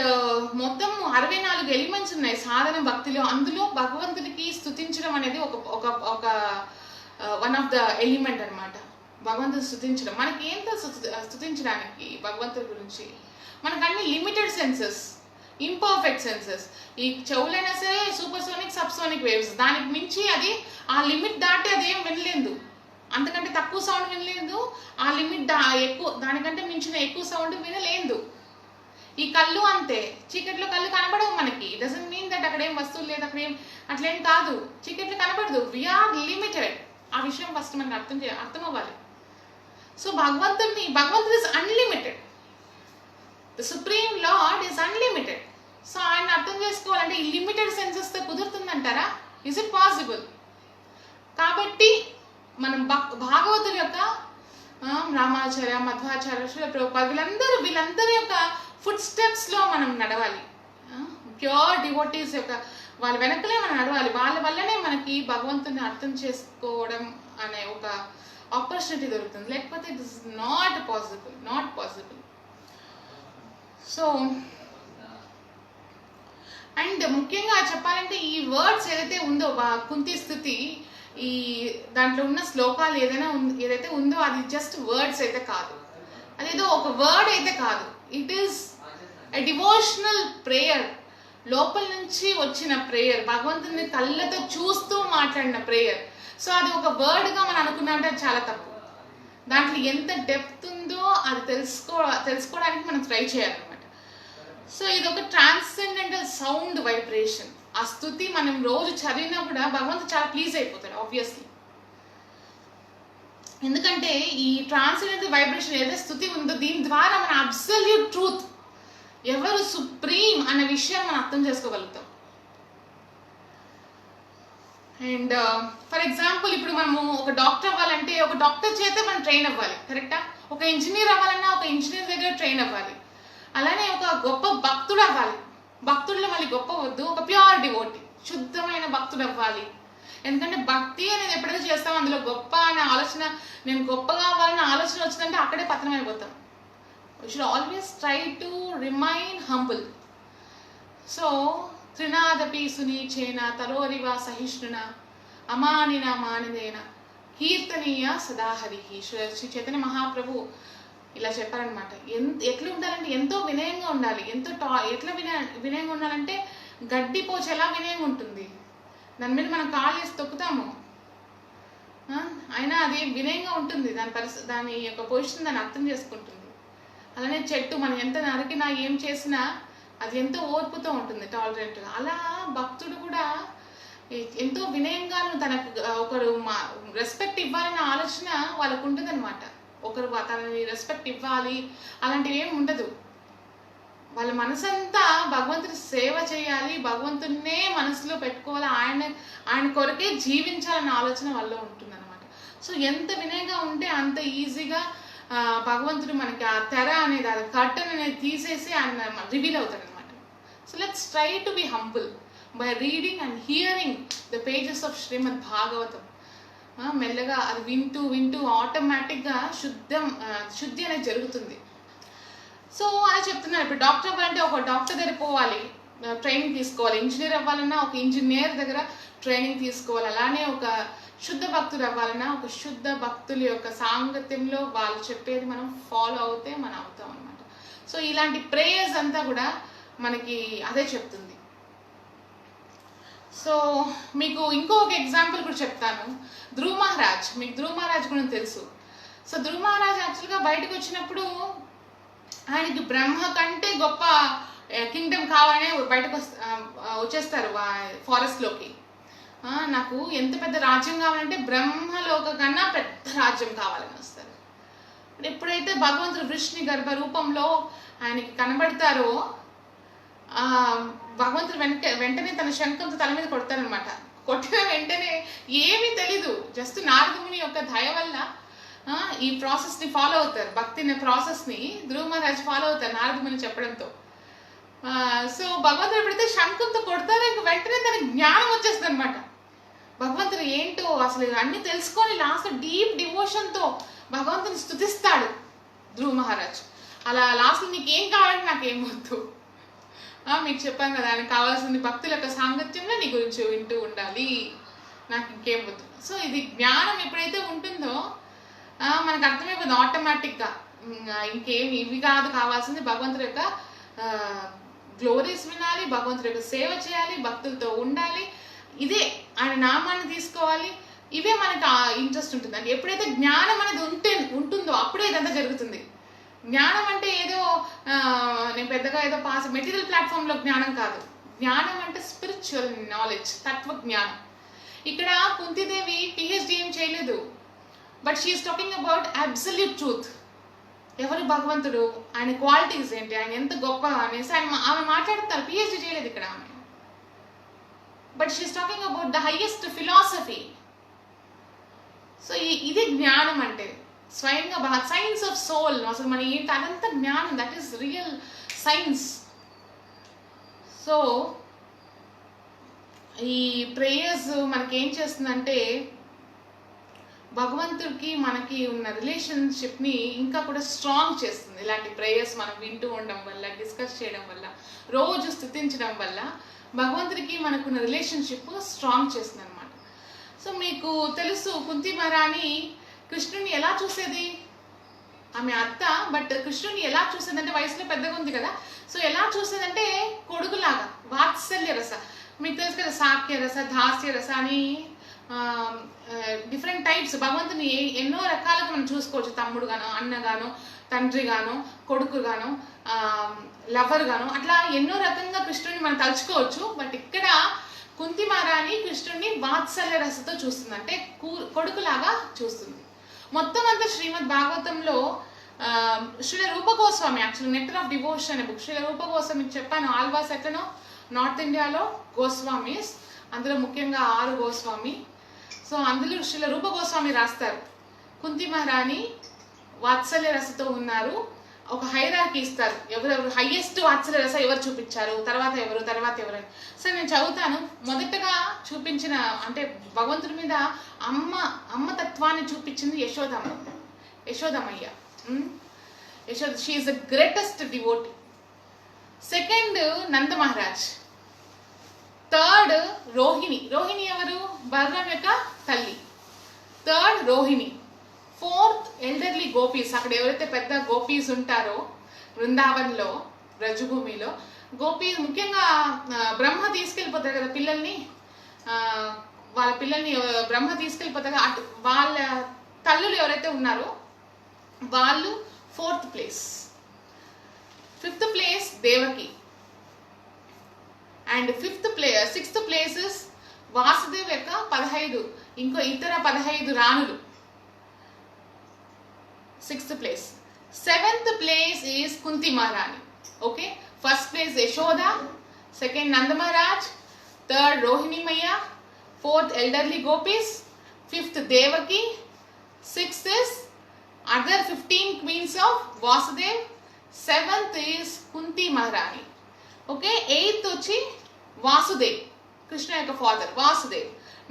మొత్తం 64 ఎలిమెంట్స్ ఉన్నాయి సాధన భక్తిలో. అందులో భగవంతుడికి స్తుతించడం అనేది ఒక వన్ ఆఫ్ ద ఎలిమెంట్ అనమాట. భగవంతుడు స్తుతించడం, మనకి ఏంటో స్తుతించడానికి భగవంతుడి గురించి మనకు అన్ని లిమిటెడ్ సెన్సెస్, ఇంపర్ఫెక్ట్ సెన్సెస్. ఈ చెవులైనా సరే సూపర్సోనిక్, సబ్సోనిక్ వేవ్స్, దానికి మించి అది ఆ లిమిట్ దాటి అదేం వినలేదు, అంతకంటే తక్కువ సౌండ్ వినలేదు, ఆ లిమిట్ ఎక్కువ దానికంటే మించిన ఎక్కువ సౌండ్ వినలేదు. ఈ కళ్ళు అంతే, చీకట్లో కళ్ళు కనబడవు మనకి. డజంట్ మీన్ దట్ అక్కడ ఏం వస్తువులు లేదు, అట్లేం కాదు, చీకట్లో కనబడదు. We are limited. ఆ విషయం ఫస్ట్ మనకు అర్థం అవ్వాలి. సో భగవంతుడు is unlimited. The supreme lord is unlimited. So ఆయన అర్థం చేసుకోవాలంటే ఈ లిమిటెడ్ సెన్సెస్తో కుదురుతుందంటారా? Is it possible? కాబట్టి మనం భాగవతుల యొక్క రామాచార్య, మధ్వాచార్య, శ్రీల ప్రభుపాద వీళ్ళందరి యొక్క ఫుడ్ స్టెప్స్లో మనం నడవాలి. ప్యూర్ డివోటీస్ యొక్క వాళ్ళ వెనకలే మనం నడవాలి. వాళ్ళ వల్లనే మనకి భగవంతుని అర్థం చేసుకోవడం అనే ఒక ఆపర్చునిటీ దొరుకుతుంది. లేకపోతే it is not possible. So and ముఖ్యంగా చెప్పాలంటే ఈ వర్డ్స్ ఏదైతే ఉందో కుంతి స్థుతి, ఈ దాంట్లో ఉన్న శ్లోకాలు ఏదైతే ఉందో అది జస్ట్ వర్డ్స్ అయితే కాదు, అదేదో ఒక వర్డ్ అయితే కాదు. It is a devotional prayer, లోపల నుంచి వచ్చిన ప్రేయర్, భగవంతుని కళ్ళతో చూస్తూ మాట్లాడిన ప్రేయర్. సో అది ఒక వర్డ్గా మనం అనుకున్నామంటే అది చాలా తప్పు. దాంట్లో ఎంత డెప్త్ ఉందో అది తెలుసుకోవడానికి మనం ట్రై చేయాలన్నమాట. సో ఇది ఒక ట్రాన్సెండెంటల్ సౌండ్ వైబ్రేషన్. ఆ స్తుతి మనం రోజు చదివినా కూడా భగవంతుడు చాలా ప్లీజ్ అయిపోతాడు ఆబ్వియస్లీ. ఎందుకంటే ఈ ట్రాన్సెండెంటల్ వైబ్రేషన్ ఏదైతే స్థుతి ఉందో దీని ద్వారా మన అబ్సల్యూట్ ట్రూత్, ఎవరు సుప్రీం అనే విషయం మనం అర్థం చేసుకోగలుగుతాం. అండ్ ఫర్ ఎగ్జాంపుల్ ఇప్పుడు మనము ఒక డాక్టర్ అవ్వాలంటే ఒక డాక్టర్ చేతే మనం ట్రైన్ అవ్వాలి, కరెక్టా? ఒక ఇంజనీర్ అవ్వాలన్నా ఒక ఇంజనీర్ దగ్గర ట్రైన్ అవ్వాలి. అలానే ఒక గొప్ప భక్తుడు అవ్వాలి, భక్తుల్లో మళ్ళీ గొప్ప వద్దు, ఒక ప్యూర్ డివోటీ, శుద్ధమైన భక్తుడు అవ్వాలి. ఎందుకంటే భక్తి అనేది ఎప్పుడైతే చేస్తామో అందులో గొప్ప అనే ఆలోచన, నేను గొప్పగా అవ్వాలనే ఆలోచన వచ్చిందంటే అక్కడే పతనం అయిపోతాం. We should always try to remain humble. So, Trinadapi Sunichena, Taroriva Sahishna, Amanina Manidena, Kirtaniya Sadaharihi. Shri Chaitanya Mahaprabhu ఇలా చెప్పారనమాట. ఎట్లా ఉండాలంటే ఎంతో వినయంగా ఉండాలి. ఎట్లా వినయంగా ఉండాలంటే గడ్డి పోచ ఎలా వినయంగా ఉంటుంది, దాని మీద మనం కాళ్ళు వేసి తొక్కుతాము, అయినా అది వినయంగా ఉంటుంది. దాని యొక్క పొజిషన్ దాన్ని అర్థం చేసుకుంటుంది. అలానే చెట్టు మనం ఎంత నరికినా ఏం చేసినా అది ఎంతో ఓర్పుతో ఉంటుంది, టాలరెంట్గా. అలా భక్తుడు కూడా ఎంతో వినయంగాను తనకు ఒకరు రెస్పెక్ట్ ఇవ్వాలన్న ఆలోచన వాళ్ళకు ఉంటుంది అనమాట. ఒకరు తనని రెస్పెక్ట్ ఇవ్వాలి అలాంటివి ఏమి ఉండదు. వాళ్ళ మనసంతా భగవంతుడి సేవ చేయాలి, భగవంతున్నే మనసులో పెట్టుకోవాలి, ఆయన కొరకే జీవించాలన్న ఆలోచన వాళ్ళలో ఉంటుంది అనమాట. సో ఎంత వినయంగా ఉంటే అంత ఈజీగా భగవంతుడు మనకి ఆ తెర అనేది, ఆ కర్టన్ అనేది తీసేసి ఆయన రివీల్ అవుతాడు అనమాట. So let's try to be humble by reading and hearing the pages of Shrimad Bhagavatam. మెల్లగా అది వింటూ ఆటోమేటిక్గా శుద్ధి అనేది జరుగుతుంది. సో అలా చెప్తున్నారు. ఇప్పుడు డాక్టర్ అవ్వాలంటే ఒక డాక్టర్ దగ్గర పోవాలి, ట్రైనింగ్ తీసుకోవాలి. ఇంజనీర్ అవ్వాలన్నా ఒక ఇంజనీర్ దగ్గర ట్రైనింగ్ తీసుకోవాలి. అలానే ఒక శుద్ధ భక్తులు అవ్వాలన్నా ఒక శుద్ధ భక్తుల యొక్క సాంగత్యంలో వాళ్ళు చెప్పేది మనం ఫాలో అవుతే మనం అవుతాం అనమాట. సో ఇలాంటి ప్రేయర్స్ అంతా కూడా మనకి అదే చెప్తుంది. సో మీకు ఇంకొక ఎగ్జాంపుల్ కూడా చెప్తాను. ధ్రువ మహారాజ్, మీకు ధ్రువ మహారాజ్ కూడా తెలుసు. సో ధ్రువ మహారాజ్ యాక్చువల్గా బయటకు వచ్చినప్పుడు ఆయనకి బ్రహ్మ కంటే గొప్ప కింగ్డమ్ కావాలనే బయటకు వచ్చేస్తారు ఫారెస్ట్లోకి. నాకు ఎంత పెద్ద రాజ్యం కావాలంటే బ్రహ్మలోక కన్నా పెద్ద రాజ్యం కావాలని వస్తారు. ఎప్పుడైతే భగవంతుడు వృష్ణి గర్భ రూపంలో ఆయనకి కనబడతారో భగవంతుడు వెంటనే తన శంఖంతో తల మీద కొడతారనమాట. కొట్టిన వెంటనే ఏమీ తెలీదు, జస్ట్ నారదముని యొక్క దయ వల్ల ఈ ప్రాసెస్ని ఫాలో అవుతారు. భక్తి ప్రాసెస్ని ధ్రువ మహారాజ్ ఫాలో అవుతారు నారదముని చెప్పడంతో. సో భగవంతుడు ఎప్పుడైతే శంఖంతో కొడతారో ఇంక వెంటనే తనకి జ్ఞానం వచ్చేస్తుంది అనమాట. భగవంతుడు ఏంటో అసలు అన్ని తెలుసుకొని లాస్ట్ డీప్ డివోషన్తో భగవంతుని స్తుతిస్తాడు ధ్రువ మహారాజ్. అలా లాస్ట్ నీకేం కావాలంటే నాకేం వద్దు, మీకు చెప్పాను కదా ఆయనకు కావాల్సింది భక్తుల యొక్క సాంగత్యంలో నీ గురించి వింటూ ఉండాలి, నాకు ఇంకేం వద్దు. సో ఇది జ్ఞానం ఎప్పుడైతే ఉంటుందో మనకు అర్థమైపోతుంది ఆటోమేటిక్గా. ఇంకేం ఇవి కాదు కావాల్సింది, భగవంతుడి యొక్క గ్లోరీస్ వినాలి, భగవంతుడి యొక్క సేవ చేయాలి, భక్తులతో ఉండాలి, ఇదే ఆయన నామాన్ని తీసుకోవాలి, ఇవే మనకు ఇంట్రెస్ట్ ఉంటుంది. అంటే ఎప్పుడైతే జ్ఞానం అనేది ఉంటుందో అప్పుడే ఇదంతా జరుగుతుంది. జ్ఞానం అంటే ఏదో నేను పెద్దగా ఏదో మెటీరియల్ ప్లాట్ఫామ్లో జ్ఞానం కాదు. జ్ఞానం అంటే స్పిరిచువల్ నాలెడ్జ్, తత్వ జ్ఞానం. ఇక్కడ కుంతిదేవి పిహెచ్డి ఏం చేయలేదు, but she's talking about absolute truth. ఎవరు భగవంతుడు, ఆయన క్వాలిటీస్ ఏంటి, ఆయన ఎంత గొప్ప అనేసి ఆమె మాట్లాడతారు. పిహెచ్డి చేయలేదు ఇక్కడ ఆమె, but she's talking about the highest philosophy. So ఇది జ్ఞానం అంటే స్వయంగా సైన్స్ ఆఫ్ సోల్. అసలు మన ఏంటి అదంతా జ్ఞానం, that is real science. So ఈ ప్రేయర్స్ మనకేం చేస్తుందంటే భగవంతుడికి మనకి ఉన్న రిలేషన్షిప్ని ఇంకా కూడా స్ట్రాంగ్ చేస్తుంది. ఇలాంటి ప్రేయర్స్ మనం వింటూ ఉండడం వల్ల, డిస్కస్ చేయడం వల్ల, రోజు స్తుతించడం వల్ల భగవంతుడికి మనకున్న రిలేషన్షిప్ స్ట్రాంగ్ చేస్తుంది అనమాట. సో మీకు తెలుసు కుంతి మహారాణి కృష్ణుని ఎలా చూసేది, ఆమె అత్త, బట్ కృష్ణుని ఎలా చూసేది అంటే వయసులో పెద్దగా ఉంది కదా, సో ఎలా చూసేదంటే కొడుకులాగా, వాత్సల్య రస. మీకు తెలుసు కదా సాఖ్య రస, దాస్య రస అని డిఫరెంట్ టైప్స్. భగవంతుని ఎన్నో రకాలుగా మనం చూసుకోవచ్చు, తమ్ముడు గాను, అన్నగాను, తండ్రి గాను, కొడుకు గాను, లవర్ గాను, అట్లా ఎన్నో రకంగా కృష్ణుని మనం తలుచుకోవచ్చు. బట్ ఇక్కడ కుంతి మహారాణి కృష్ణుడిని వాత్సల్య రసతో చూస్తుంది, అంటే కొడుకులాగా చూస్తుంది. మొత్తం అంతా శ్రీమద్ భాగవతంలో Srila Rupa Goswami, actually nectar of devotion అనే బుక్. శ్రీల రూప గోస్వామి చెప్పాను, ఆల్వాస్ ఎట్లనో నార్త్ ఇండియాలో గోస్వామీస్, అందులో ముఖ్యంగా 6 గోస్వామి. సో అందులో శ్రీల రూప గోస్వామి రాస్తారు, కుంతి మహారాణి వాత్సల్య రసతో ఉన్నారు, ఒక హైరార్కీ ఇస్తారు, ఎవరెవరు హైయెస్ట్ వాత్సల్య రస ఎవరు చూపించారు, తర్వాత ఎవరు అని. సరే నేను చదువుతాను. మొదటగా చూపించిన అంటే భగవంతుడి మీద అమ్మ తత్వాన్ని చూపించింది Yashoda maiya. She is the greatest devotee. Second Nanda Maharaj. Third Rohini. Rohini ఎవరు? బలరాం యొక్క తల్లి. Third Rohini. Fourth elderly gopis. అక్కడ ఎవరైతే పెద్ద గోపీస్ ఉంటారో బృందావన్లో, రజభూమిలో గోపీస్, ముఖ్యంగా బ్రహ్మ తీసుకెళ్ళిపోతారు కదా పిల్లల్ని, వాళ్ళ పిల్లల్ని బ్రహ్మ తీసుకెళ్ళిపోతారు, వాళ్ళ తల్లులు ఎవరైతే ఉన్నారో వాళ్ళు 4th place. 5th place Devaki. And 6th places Vasudev యొక్క 15 ఇంకో ఇతర 15 రాణులు. 6th place. 7th place is Kunti Maharani. Okay, 1st place Yashoda, 2nd Nanda Maharaj, 3rd Rohini maiya, 4th elderly gopis, 5th Devaki, 6th is other 15 queens of Vasudev, 7th is Kunti Maharani. Okay, 8th వచ్చి వాసుదేవ్, కృష్ణ యొక్క father Vasudev.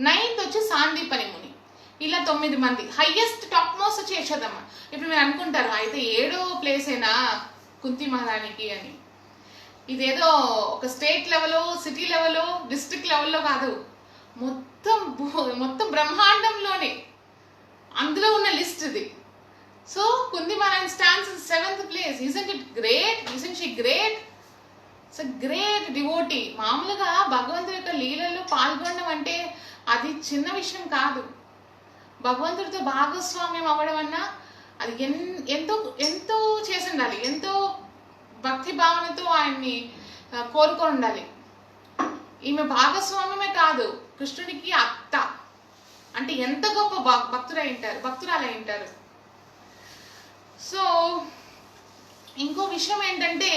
9th వచ్చి సాందీపని ముని. ఇలా 9 మంది. Highest top most వచ్చి యశోదమ్మ. ఇప్పుడు మీరు అనుకుంటారు అయితే 7వ ప్లేస్ అయినా కుంతి మహారాణికి అని. ఇదేదో ఒక స్టేట్ లెవెల్లో, సిటీ లెవెల్లో, డిస్ట్రిక్ట్ లెవెల్లో కాదు, మొత్తం బ్రహ్మాండంలోనే అందులో ఉన్న లిస్ట్ ఇది. సో కుంతి మహారాణి stands in 7th place. Isn't it great? Isn't she great? It's a great devotee. మామూలుగా భగవంతుడి యొక్క లీలల్లో పాల్గొనడం అంటే అది చిన్న విషయం కాదు. భగవంతుడితో భాగస్వామ్యం అవ్వడం అన్నా అది ఎంతో ఎంతో చేసి ఉండాలి, ఎంతో భక్తి భావనతో ఆయన్ని కోరుకొని ఉండాలి. ఈమె భాగస్వామ్యమే కాదు, కృష్ణుడికి అత్త అంటే ఎంత గొప్ప భక్తురాలై ఉంటారు. సో ఇంకో విషయం ఏంటంటే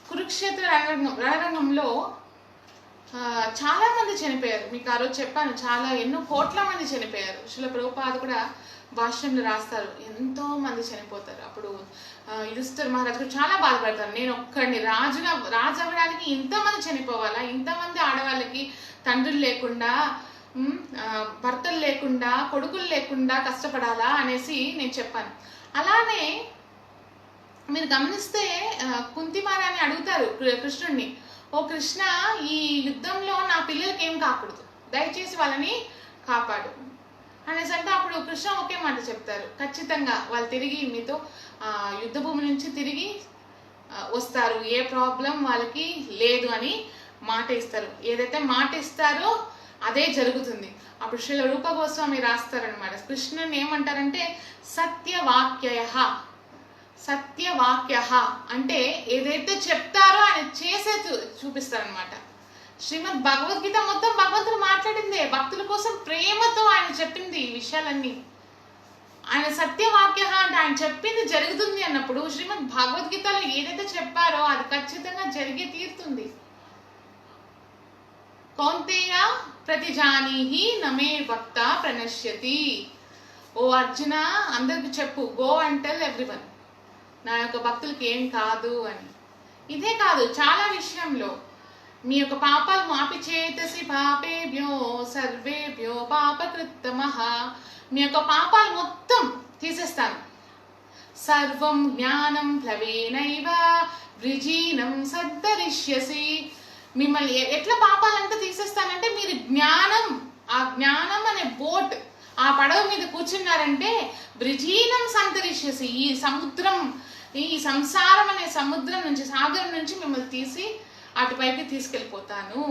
కురుక్షేత్ర రణరంగంలో చాలా మంది చనిపోయారు. మీకు ఆ రోజు చెప్పాను, ఎన్నో కోట్ల మంది చనిపోయారు. శ్రీల ప్రభుపాద కూడా భాష్యంలో రాస్తారు, ఎంతో మంది చనిపోతారు. అప్పుడు యుధిష్ఠిర మహారాజు కూడా చాలా బాధపడతారు, నేను ఒక్కడిని రాజు అవ్వడానికి ఇంతమంది చనిపోవాలా, ఇంతమంది ఆడవాళ్ళకి తండ్రులు లేకుండా, భర్తలు లేకుండా, కొడుకులు లేకుండా కష్టపడాలా అనేసి నేను చెప్పాను. అలానే మీరు గమనిస్తే కుంతి మహారాణి అడుగుతారు కృష్ణుడిని, ఓ కృష్ణ, ఈ యుద్ధంలో నా పిల్లలకి ఏం కాకూడదు, దయచేసి వాళ్ళని కాపాడు అనేసి అంటే అప్పుడు కృష్ణ ఒకే మాట చెప్తారు, ఖచ్చితంగా వాళ్ళు తిరిగి మీతో యుద్ధ భూమి నుంచి తిరిగి వస్తారు, ఏ ప్రాబ్లం వాళ్ళకి లేదు అని మాట ఇస్తారు. ఏదైతే మాట ఇస్తారో అదే జరుగుతుంది. అప్పుడు శ్రీల రూప గోస్వామి రాస్తారనమాట, కృష్ణుని ఏమంటారంటే సత్యవాక్య అంటే ఏదైతే చెప్తారో ఆయన చేసే చూపిస్తారనమాట. శ్రీమద్ భగవద్గీత మొత్తం భగవంతుడు మాట్లాడిందే, భక్తుల కోసం ప్రేమతో ఆయన చెప్పింది ఈ విషయాలన్నీ. ఆయన సత్యవాక్య అంటే ఆయన చెప్పింది జరుగుతుంది అన్నప్పుడు శ్రీమద్ భగవద్గీతలో ఏదైతే చెప్పారో అది ఖచ్చితంగా జరిగే తీరుతుంది. కౌంతేయ ప్రతిజానీహి నమే భక్త ప్రణశ్యతి. ఓ అర్జున, అందరికి చెప్పు, గో అండ్ టెల్ ఎవ్రీవన్, నా యొక్క భక్తులకి ఏం కాదు అని. ఇదే కాదు, చాలా విషయంలో మీ యొక్క పాపాలు మాపి చేతసి పాపేభ్యో సర్వేభ్యో పాపకృత్తమః, మీ యొక్క పాపాలు మొత్తం తీసేస్తాను. సర్వం జ్ఞానం ప్లవేనైవ వృజీనం సద్దరిష్యసి. మిమ్మల్ని ఎట్లా పాపాలంతా తీసేస్తానంటే మీరు జ్ఞానం, ఆ జ్ఞానం అనే బోట్, ఆ పడవ మీద కూర్చున్నారంటే వృజీనం సంతరిష్యసి, ఈ సముద్రం, ఈ సంసారం అనే సముద్రం నుంచి, సాగరం నుంచి మిమ్మల్ని తీసి అటుపైకి తీసుకెళ్ళిపోతాను.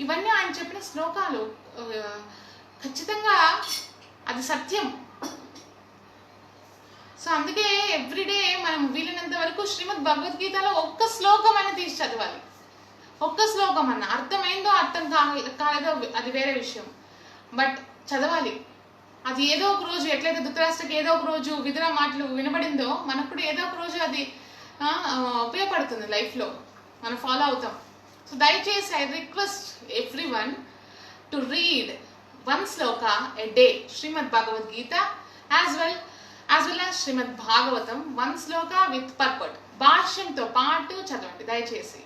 ఇవన్నీ ఆయన చెప్పిన శ్లోకాలు. ఖచ్చితంగా అది సత్యం. సో అందుకే ఎవ్రీడే మనం వీలైనంత వరకు శ్రీమద్ భగవద్గీతలో ఒక్క శ్లోకం అని తీసి చదవాలి. ఒక్క శ్లోకం అన్న అర్థమైందో అర్థం కాలేదో అది వేరే విషయం, బట్ చదవాలి. అది ఏదో ఒక రోజు, ఎట్లయితే ధృతరాష్ట్రకి ఏదో ఒక రోజు విదుర మాటలు వినబడిందో మనకు కూడా ఏదో ఒక రోజు అది ఉపయోగపడుతుంది లైఫ్లో, మనం ఫాలో అవుతాం. సో దయచేసి I request everyone to read one sloka a day, Srimad Bhagavad Gita as well as Srimad Bhagavatam, one sloka with purport, భాష్యంతో పాటు చదవండి దయచేసి.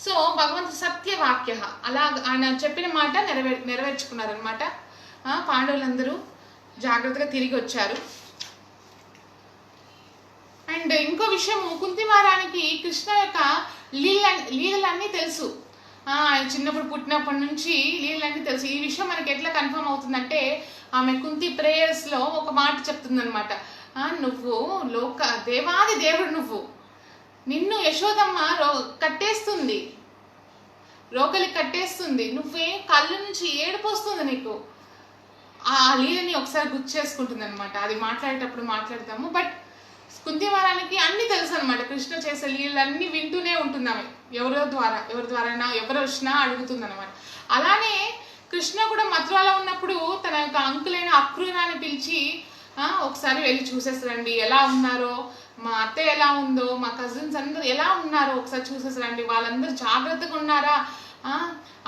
సో భగవంతుడు సత్యవాక్య, అలా ఆయన చెప్పిన మాట నెరవేర్చుకున్నారనమాట. పాండవులందరూ జాగ్రత్తగా తిరిగి వచ్చారు. అండ్ ఇంకో విషయం, కుంతి మహారాణికి కృష్ణ యొక్క లీలలన్నీ తెలుసు. చిన్నప్పుడు పుట్టినప్పటి నుంచి లీలన్నీ తెలుసు. ఈ విషయం మనకి ఎట్లా కన్ఫర్మ్ అవుతుందంటే ఆమె కుంతి ప్రేయర్స్లో ఒక మాట చెప్తుందనమాట. నువ్వు దేవాది దేవుడు, నువ్వు, నిన్ను యశోదమ్మ కట్టేస్తుంది, రోకలి కట్టేస్తుంది, నువ్వే కళ్ళు నుంచి ఏడుపు వస్తుంది నీకు. ఆ లీలని ఒకసారి గుర్తు చేసుకుంటుంది అనమాట. అది మాట్లాడేటప్పుడు మాట్లాడతాము. బట్ కుంతి మహారాణికి అన్ని తెలుసు అనమాట. కృష్ణ చేసే లీలన్నీ వింటూనే ఉంటుంది ఆమె. ఎవరి ద్వారా ఎవరు వచ్చినా అడుగుతుంది అనమాట. అలానే కృష్ణ కూడా మథురాలో ఉన్నప్పుడు తన యొక్క అంకులైన అక్రూరాన్ని పిలిచి ఒకసారి వెళ్ళి చూసేసరండి, ఎలా ఉన్నారో, మా అత్తయ్య ఎలా ఉందో, మా కజిన్స్ అందరూ ఎలా ఉన్నారో ఒకసారి చూసేసరండి, వాళ్ళందరూ జాగ్రత్తగా ఉన్నారా,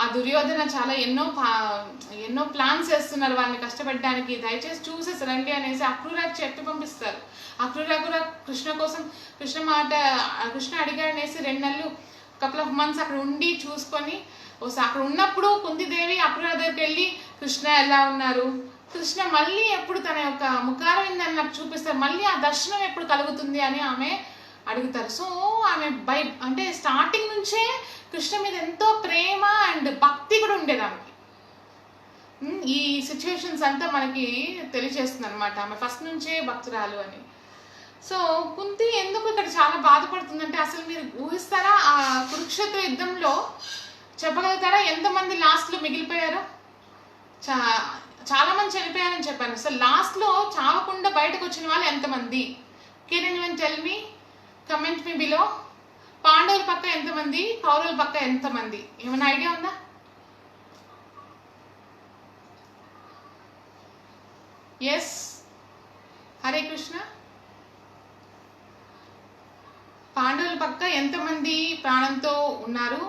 ఆ దుర్యోధన చాలా ఎన్నో ప్లాన్స్ చేస్తున్నారు వాళ్ళని కష్టపెట్టడానికి, దయచేసి చూసేసరండి అనేసి అక్రూరాకి చెప్పి పంపిస్తారు. అక్రూరా కూడా కృష్ణ కోసం కృష్ణ అడిగాడనేసి 2 నెలలు కపుల్ ఆఫ్ మంత్స్ అక్కడ ఉండి చూసుకొని అక్కడ ఉన్నప్పుడు కుంతిదేవి అక్రూరా దగ్గరికి వెళ్ళి కృష్ణ ఎలా ఉన్నారు, కృష్ణ మళ్ళీ ఎప్పుడు తన యొక్క ముఖారవిందాన్ని నాకు చూపిస్తారు, మళ్ళీ ఆ దర్శనం ఎప్పుడు కలుగుతుంది అని ఆమె అడుగుతారు. సో ఆమె అంటే స్టార్టింగ్ నుంచే కృష్ణ మీద ఎంతో ప్రేమ అండ్ భక్తి కూడా ఉండేది ఆమెకి. ఈ సిచ్యువేషన్స్ అంతా మనకి తెలియజేస్తుంది అనమాట, ఆమె ఫస్ట్ నుంచే భక్తురాలు అని. సో కుంతి ఎందుకు ఇక్కడ చాలా బాధపడుతుందంటే, అసలు మీరు ఊహిస్తారా ఆ కురుక్షేత్ర యుద్ధంలో చెప్పగలుగుతారా ఎంతమంది లాస్ట్లో మిగిలిపోయారో? చాలా మంది చనిపోయారని చెప్పాను. సో లాస్ట్లో చావకుండా బయటకు వచ్చిన వాళ్ళు ఎంతమంది? Can anyone tell me? Comment me below. పాండవుల పక్క ఎంతమంది, కౌరవుల పక్క ఎంతమంది? ఏమైనా ఐడియా ఉందా? ఎస్, హరే కృష్ణ. పాండవుల పక్క ఎంతమంది ప్రాణంతో ఉన్నారు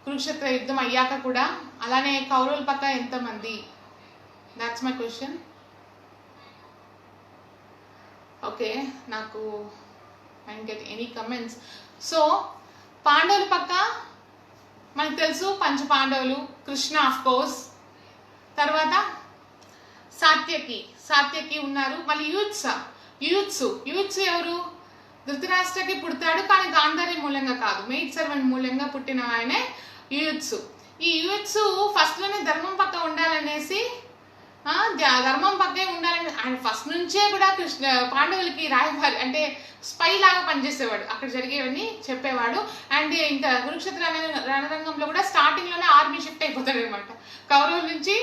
కురుక్షేత్ర యుద్ధం అయ్యాక కూడా? అలానే కౌరవుల పక్క ఎంతమంది? That's my question. ఓకే, నాకు I get any comments. So పాండవుల పక్క మనకు తెలుసు, పంచ పాండవులు, కృష్ణ ఆఫ్ కోర్స్, తర్వాత సాత్యకి ఉన్నారు. మళ్ళీ యూత్సు ఎవరు? ధృతరాష్ట్రకి పుడతాడు, కానీ గాంధారి మూలంగా కాదు, మెయిడ్ సర్వెంట్ మూలంగా పుట్టిన ఆయనే యూత్సు. ఈ యూత్సు ఫస్ట్లోనే ధర్మం పక్క ఉండాలనేసి, ధర్మం పక్కే ఉండాలని ఆయన ఫస్ట్ నుంచే కూడా పాండవులకి రాయబారి అంటే స్పై లాగా పనిచేసేవాడు, అక్కడ జరిగేవన్నీ చెప్పేవాడు. అండ్ ఇంకా కురుక్షేత్ర రణరంగంలో కూడా స్టార్టింగ్లోనే ఆర్మీ షిఫ్ట్ అయిపోతాడు అనమాట, కౌరవుల నుంచి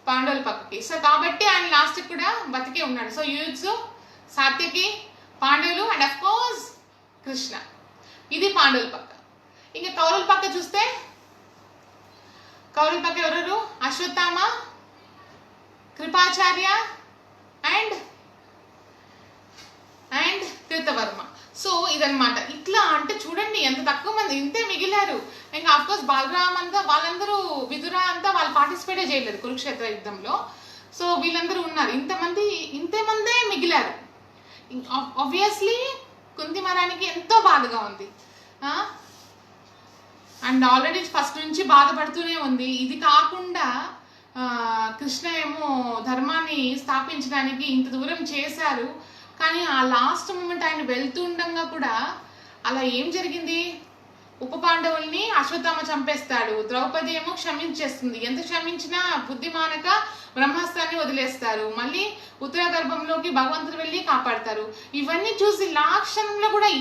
పాండవుల పక్కకి. సో కాబట్టి ఆయన లాస్ట్కి కూడా బతికే ఉన్నాడు. సో యూత్సు, సాత్యకి, పాండవులు అండ్ అఫ్ కోర్స్ కృష్ణ. ఇది పాండవుల పక్క. ఇంకా కౌరవుల పక్క చూస్తే, కౌరవుల పక్క ఎవరు? Ashwatthama, Kripacharya, and and Kritavarma. So ఇదనమాట. ఇట్లా అంటే చూడండి ఎంత తక్కువ మంది, ఇంతే మిగిలారు. ఇంకా అఫ్కోర్స్ బలరామ్ అంతా వాళ్ళందరూ, విదుర అంతా వాళ్ళు పార్టిసిపేటే చేయలేదు కురుక్షేత్ర యుద్ధంలో. సో వీళ్ళందరూ ఉన్నారు, ఇంతే మందే మిగిలారు. ఆబ్వియస్లీ కుంతి మహారాణికి ఎంతో బాధగా ఉంది. అండ్ ఆల్రెడీ ఫస్ట్ నుంచి బాధపడుతూనే ఉంది. ఇది కాకుండా కృష్ణ ఏమో ధర్మాన్ని స్థాపించడానికి ఇంత దూరం చేశారు, కానీ ఆ లాస్ట్ మూమెంట్ ఆయన వెళ్తుండగా కూడా అలా ఏం జరిగింది? ఉప పాండవుల్ని అశ్వత్థామ చంపేస్తాడు, ద్రౌపది ఏమో క్షమించేస్తుంది. ఎంత క్షమించినా బుద్ధిమానక బ్రహ్మాస్త్రాన్ని వదిలేస్తారు, మళ్ళీ ఉత్తర గర్భంలోకి భగవంతుడు వెళ్ళి కాపాడతారు. ఇవన్నీ చూసి లాక్షణంలో కూడా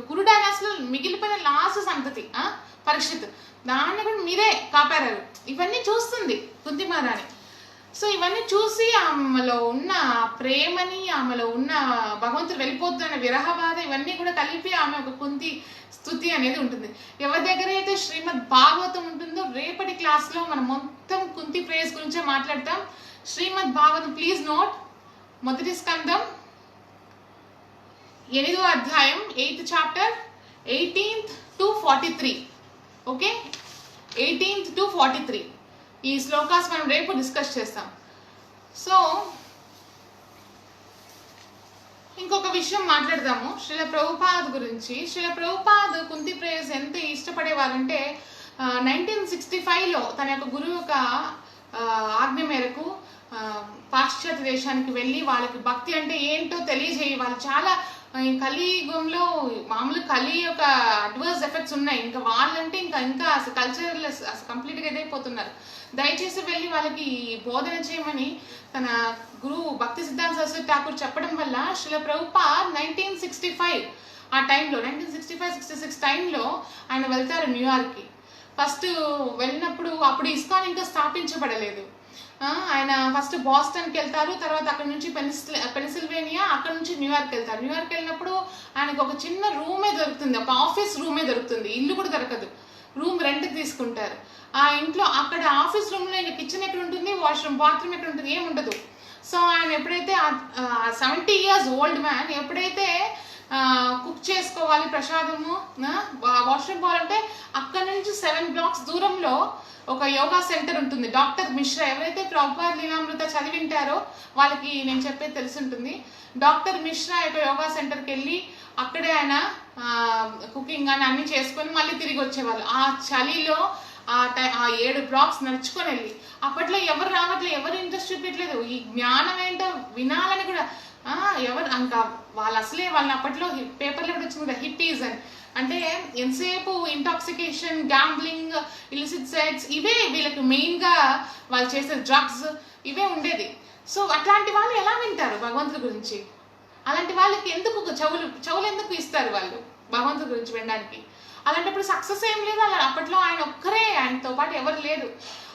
కురు డైనాసిటీలో మిగిలిపోయిన లాస్ట్ సంతతి పరీక్షిత్, దాన్ని కూడా మీరే కాపాడారు. ఇవన్నీ చూస్తుంది కుంతి మహారాణి. సో ఇవన్నీ చూసి ఆమెలో ఉన్న ప్రేమని, ఆమెలో ఉన్న భగవంతుడు వెళ్ళిపోతున్న విరహ బాధ, ఇవన్నీ కూడా కలిపి ఆమె ఒక కుంతి స్తుతి అనేది ఉంటుంది. ఎవరి దగ్గర అయితే శ్రీమద్ భాగవతం ఉంటుందో రేపటి క్లాస్లో మనం మొత్తం కుంతి ప్రేయస్ గురించే మాట్లాడతాం. శ్రీమద్ భాగవతం ప్లీజ్ నోట్, మొదటి స్కందం 8వ అధ్యాయం 8th chapter 18th to 43. Okay, 18th to 43 ఈ శ్లోకాస్ మనం రేపు డిస్కస్ చేస్తాం. సో ఇంకొక విషయం మాట్లాడదాము శ్రీల ప్రభుపాద్ గురించి. శ్రీల ప్రభుపాద్ కుంతి ప్రేయస్ ఎంత ఇష్టపడేవారంటే 1965లో తన యొక్క గురువు యొక్క ఆజ్ఞ మేరకు పాశ్చాత్య దేశానికి వెళ్ళి వాళ్ళకి భక్తి అంటే ఏంటో తెలియజేయి. వాళ్ళు చాలా కలియుగంలో మామూలు కలి యొక్క అడ్వర్స్ ఎఫెక్ట్స్ ఉన్నాయి, ఇంకా వాళ్ళంటే ఇంకా అసలు కల్చరల్ అసలు కంప్లీట్గా ఇదైపోతున్నారు. దయచేసి వెళ్ళి వాళ్ళకి బోధన చేయమని తన గురువు భక్తి సిద్ధాంత సరస్వతి ఠాకూర్ చెప్పడం వల్ల శ్రీల ప్రభుపాద్ 1965 ఆ టైంలో 1965-66 టైంలో ఆయన వెళ్తారు న్యూయార్క్కి. ఫస్ట్ వెళ్ళినప్పుడు అప్పుడు ఇస్కాన్ ఇంకా స్థాపించబడలేదు. ఆయన ఫస్ట్ బాస్టన్కి వెళ్తారు, తర్వాత అక్కడ నుంచి పెన్సిల్వేనియా, అక్కడ నుంచి న్యూయార్క్ వెళ్తారు. న్యూయార్క్ వెళ్ళినప్పుడు ఆయనకు ఒక చిన్న రూమే దొరుకుతుంది, ఒక ఆఫీస్ రూమే దొరుకుతుంది, ఇల్లు కూడా దొరకదు. రూమ్ రెంట్కి తీసుకుంటారు. ఆ ఇంట్లో అక్కడ ఆఫీస్ రూమ్లో ఇంకా కిచెన్ ఎక్కడ ఉంటుంది, వాష్రూమ్ బాత్రూమ్ ఎక్కడ ఉంటుంది, ఏముండదు. సో ఆయన ఎప్పుడైతే 70 years ఓల్డ్ మ్యాన్ ఎప్పుడైతే కుక్ చేసుకోవాలి ప్రసాదము, వాష్రూమ్ పోవాలంటే అక్కడ నుంచి 7 blocks దూరంలో ఒక యోగా సెంటర్ ఉంటుంది. డాక్టర్ మిశ్రా, ఎవరైతే ప్రభుపాద్ లీలామృత చదివింటారో వాళ్ళకి నేను చెప్పేది తెలిసి ఉంటుంది. డాక్టర్ మిశ్రా యొక్క యోగా సెంటర్కి వెళ్ళి అక్కడే ఆయన కుకింగ్ అని అన్ని చేసుకొని మళ్ళీ తిరిగి వచ్చేవాళ్ళు. ఆ చలిలో ఆ 7 blocks నడుచుకొని వెళ్ళి, అప్పట్లో ఎవరు రావట్లేదు, ఎవరు ఇంట్రెస్ట్ చూపించలేదు, ఈ జ్ఞానం ఏంటో వినాలని కూడా ఎవరు ఇంకా వాళ్ళు అసలే వాళ్ళని అప్పట్లో పేపర్లో కూడా వచ్చింది కదా హిప్పీస్ అని. అంటే ఎంతసేపు ఇంటాక్సికేషన్, గ్యాంబ్లింగ్, ఇలిసిట్ సెక్స్, ఇవే వీళ్ళకి మెయిన్గా వాళ్ళు చేసే డ్రగ్స్ ఇవే ఉండేది. సో అట్లాంటి వాళ్ళు ఎలా వింటారు భగవంతుడి గురించి? అలాంటి వాళ్ళకి ఎందుకు చెవులు ఎందుకు ఇస్తారు వాళ్ళు భగవంతుడి గురించి వినడానికి? అలాంటప్పుడు సక్సెస్ ఏం లేదు. అలా అప్పట్లో ఆయన ఒక్కరే, ఆయనతో పాటు ఎవరు లేరు.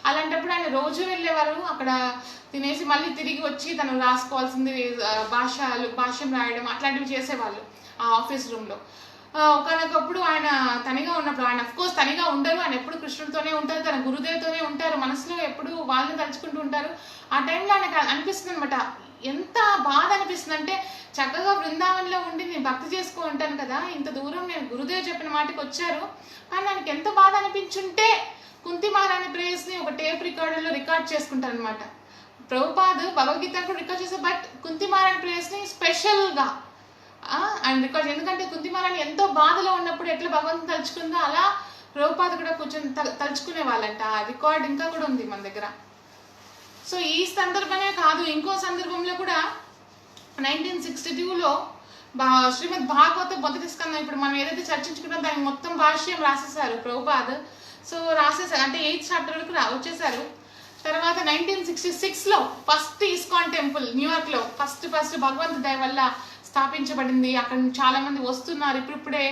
అలాంటప్పుడు ఆయన రోజు వెళ్ళేవారు, అక్కడ తినేసి మళ్ళీ తిరిగి వచ్చి తను రాసుకోవాల్సింది భాష్యం రాయడం అట్లాంటివి చేసేవాళ్ళు ఆ ఆఫీస్ రూమ్లో. ఒకనొకప్పుడు ఆయన తనిగా ఉన్నప్పుడు, ఆయన అఫ్కోర్స్ తనిగా ఉండరు, ఆయన ఎప్పుడు కృష్ణుడితోనే ఉంటారు, తన గురుదేవుతోనే ఉంటారు, మనసులో ఎప్పుడు వాళ్ళని తలుచుకుంటూ ఉంటారు. ఆ టైంలో ఆయనకు అనిపిస్తుంది అనమాట, ఎంత బాధ అనిపిస్తుంది అంటే, చక్కగా బృందావనంలో ఉండి నేను భక్తి చేసుకో ఉంటాను కదా, ఇంత దూరం నేను గురుదేవ్ చెప్పిన మాటకి వచ్చారు, కానీ ఆయనకి ఎంత బాధ అనిపించుంటే కుంతి మహారాణి ప్రేయర్స్ని ఒక టేప్ రికార్డర్లో రికార్డ్ చేసుకుంటారు అనమాట. ప్రభుపాద్ భగవద్గీత కూడా రికార్డ్ చేస్తారు, బట్ కుంతి మహారాణి ప్రేయర్స్ని స్పెషల్గా ఆయన రికార్డ్, ఎందుకంటే కుంతి మహారాణి ఎంతో బాధలో ఉన్నప్పుడు ఎట్లా భగవంతుని తలుచుకుందో అలా ప్రభుపాద్ కూడా కూర్చొని తలుచుకునే వాళ్ళంట. ఆ రికార్డ్ ఇంకా కూడా ఉంది మన దగ్గర. సో ఈ సందర్భమే కాదు, ఇంకో సందర్భంలో కూడా 1962లో శ్రీమద్ భాగవత మొదటి స్కందం, ఇప్పుడు మనం ఏదైతే చర్చించుకున్నాం దానికి మొత్తం భాష్యం రాసేసారు ప్రభుపాద్. సో రాసేసారు అంటే 8th chapter వరకు వచ్చేసారు. తర్వాత 1966లో ఫస్ట్ ఇస్కాన్ టెంపుల్ న్యూయార్క్లో ఫస్ట్ భగవంతుడి దయ వల్ల స్థాపించబడింది. అక్కడ చాలా మంది వస్తున్నారు, ఇప్పుడిప్పుడే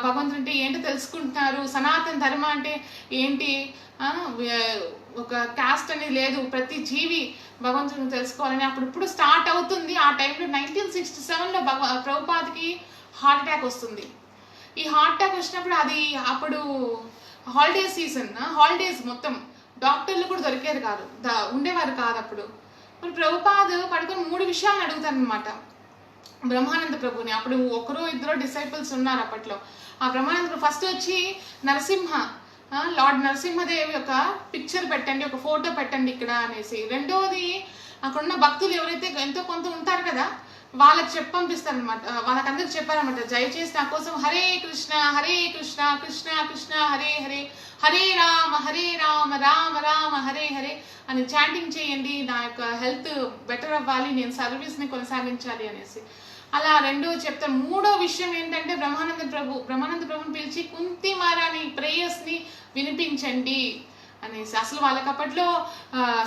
భగవంతుడి ఏంటో తెలుసుకుంటున్నారు, సనాతన ధర్మ అంటే ఏంటి, ఒక కాస్ట్ అనేది లేదు, ప్రతి జీవి భగవంతుడిని తెలుసుకోవాలని అప్పుడు స్టార్ట్ అవుతుంది. ఆ టైంలో 1967లో ప్రభుపాద్కి హార్ట్ అటాక్ వస్తుంది. ఈ హార్ట్ అటాక్ వచ్చినప్పుడు అప్పుడు హాలిడేస్ సీజన్, హాలిడేస్ మొత్తం డాక్టర్లు కూడా ఉండేవారు కాదు అప్పుడు. ఇప్పుడు ప్రభుపాద్ పడుకొని 3 విషయాలను అడుగుతారనమాట బ్రహ్మానంద ప్రభుని. అప్పుడు ఒకరో ఇద్దరు డిసైపుల్స్ ఉన్నారు అప్పట్లో. ఆ బ్రహ్మానంద ప్రభు ఫస్ట్ వచ్చి నరసింహ, లార్డ్ నరసింహదేవి యొక్క పిక్చర్ పెట్టండి, ఒక ఫోటో పెట్టండి ఇక్కడ అనేసి. రెండోది అక్కడున్న భక్తులు ఎవరైతే ఎంతో కొంత ఉంటారు కదా వాళ్ళకి పంపిస్తారనమాట. వాళ్ళకందరికి చెప్పారనమాట, దయచేసి నా కోసం హరే కృష్ణ కృష్ణ కృష్ణ హరే హరే, హరే రామ రామ రామ హరే హరే అని చాంటింగ్ చేయండి, నా యొక్క హెల్త్ బెటర్ అవ్వాలి, నేను సర్వీస్ని కొనసాగించాలి అనేసి. అలా రెండో చెప్తారు. మూడో విషయం ఏంటంటే బ్రహ్మానంద ప్రభుని పిలిచి కుంతి మహారాణి ప్రేయర్స్ని వినిపించండి అనేసి. అసలు వాళ్ళకి అప్పట్లో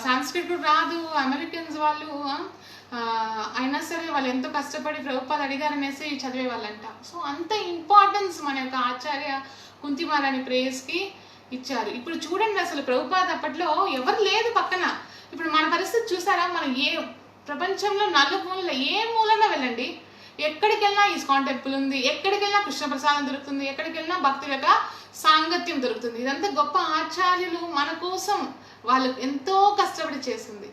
సాంస్క్రిట్ రాదు, అమెరికన్స్ వాళ్ళు అయినా సరే వాళ్ళు ఎంతో కష్టపడి ప్రభుపాద్ అడిగారనేసి చదివే వాళ్ళంట. సో అంత ఇంపార్టెన్స్ మన యొక్క ఆచార్య కుంతి మహారాణి ప్రేయర్స్కి ఇచ్చారు. ఇప్పుడు చూడండి, అసలు ప్రభుపాద్ అప్పట్లో ఎవరు లేదు పక్కన. ఇప్పుడు మన పరిస్థితి చూసారా? మనం ప్రపంచంలో నలుమూలలో ఏ మూలన వెళ్ళండి, ఎక్కడికి వెళ్ళినా ఇస్కాన్ టెంపుల్ ఉంది, ఎక్కడికి వెళ్ళినా కృష్ణ ప్రసాదం దొరుకుతుంది, ఎక్కడికి వెళ్ళినా భక్తుల యొక్క సాంగత్యం దొరుకుతుంది. ఇదంతా గొప్ప ఆచార్యులు మన కోసం వాళ్ళు ఎంతో కష్టపడి చేసింది.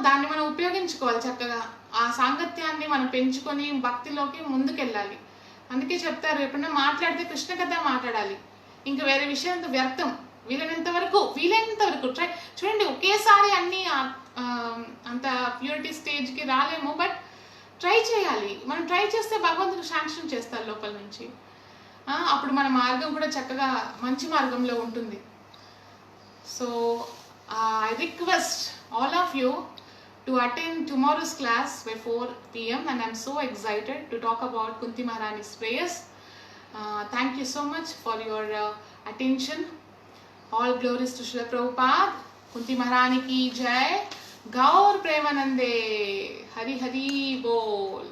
దాన్ని మనం ఉపయోగించుకోవాలి చక్కగా. ఆ సాంగత్యాన్ని మనం పెంచుకొని భక్తిలోకి ముందుకెళ్ళాలి. అందుకే చెప్తారు, ఎప్పుడన్నా మాట్లాడితే కృష్ణ కథ మాట్లాడాలి, ఇంకా వేరే విషయం వ్యర్థం. వీలైనంత వరకు ట్రై చూడండి. ఒకేసారి అన్ని అంత ప్యూరిటీ స్టేజ్కి రాలేము, బట్ ట్రై చేయాలి. మనం ట్రై చేస్తే భగవంతుడు శాంక్షన్ చేస్తారు లోపల నుంచి. అప్పుడు మన మార్గం కూడా చక్కగా మంచి మార్గంలో ఉంటుంది. So I request all of you to attend tomorrow's class by 4 p.m. and I'm so excited to talk about Kunti Maharani's prayers. Thank you so much for your attention. All glories to Srila Prabhupada. Kunti Maharani ki jai. Gaur Premanande. Hari Hari Bol.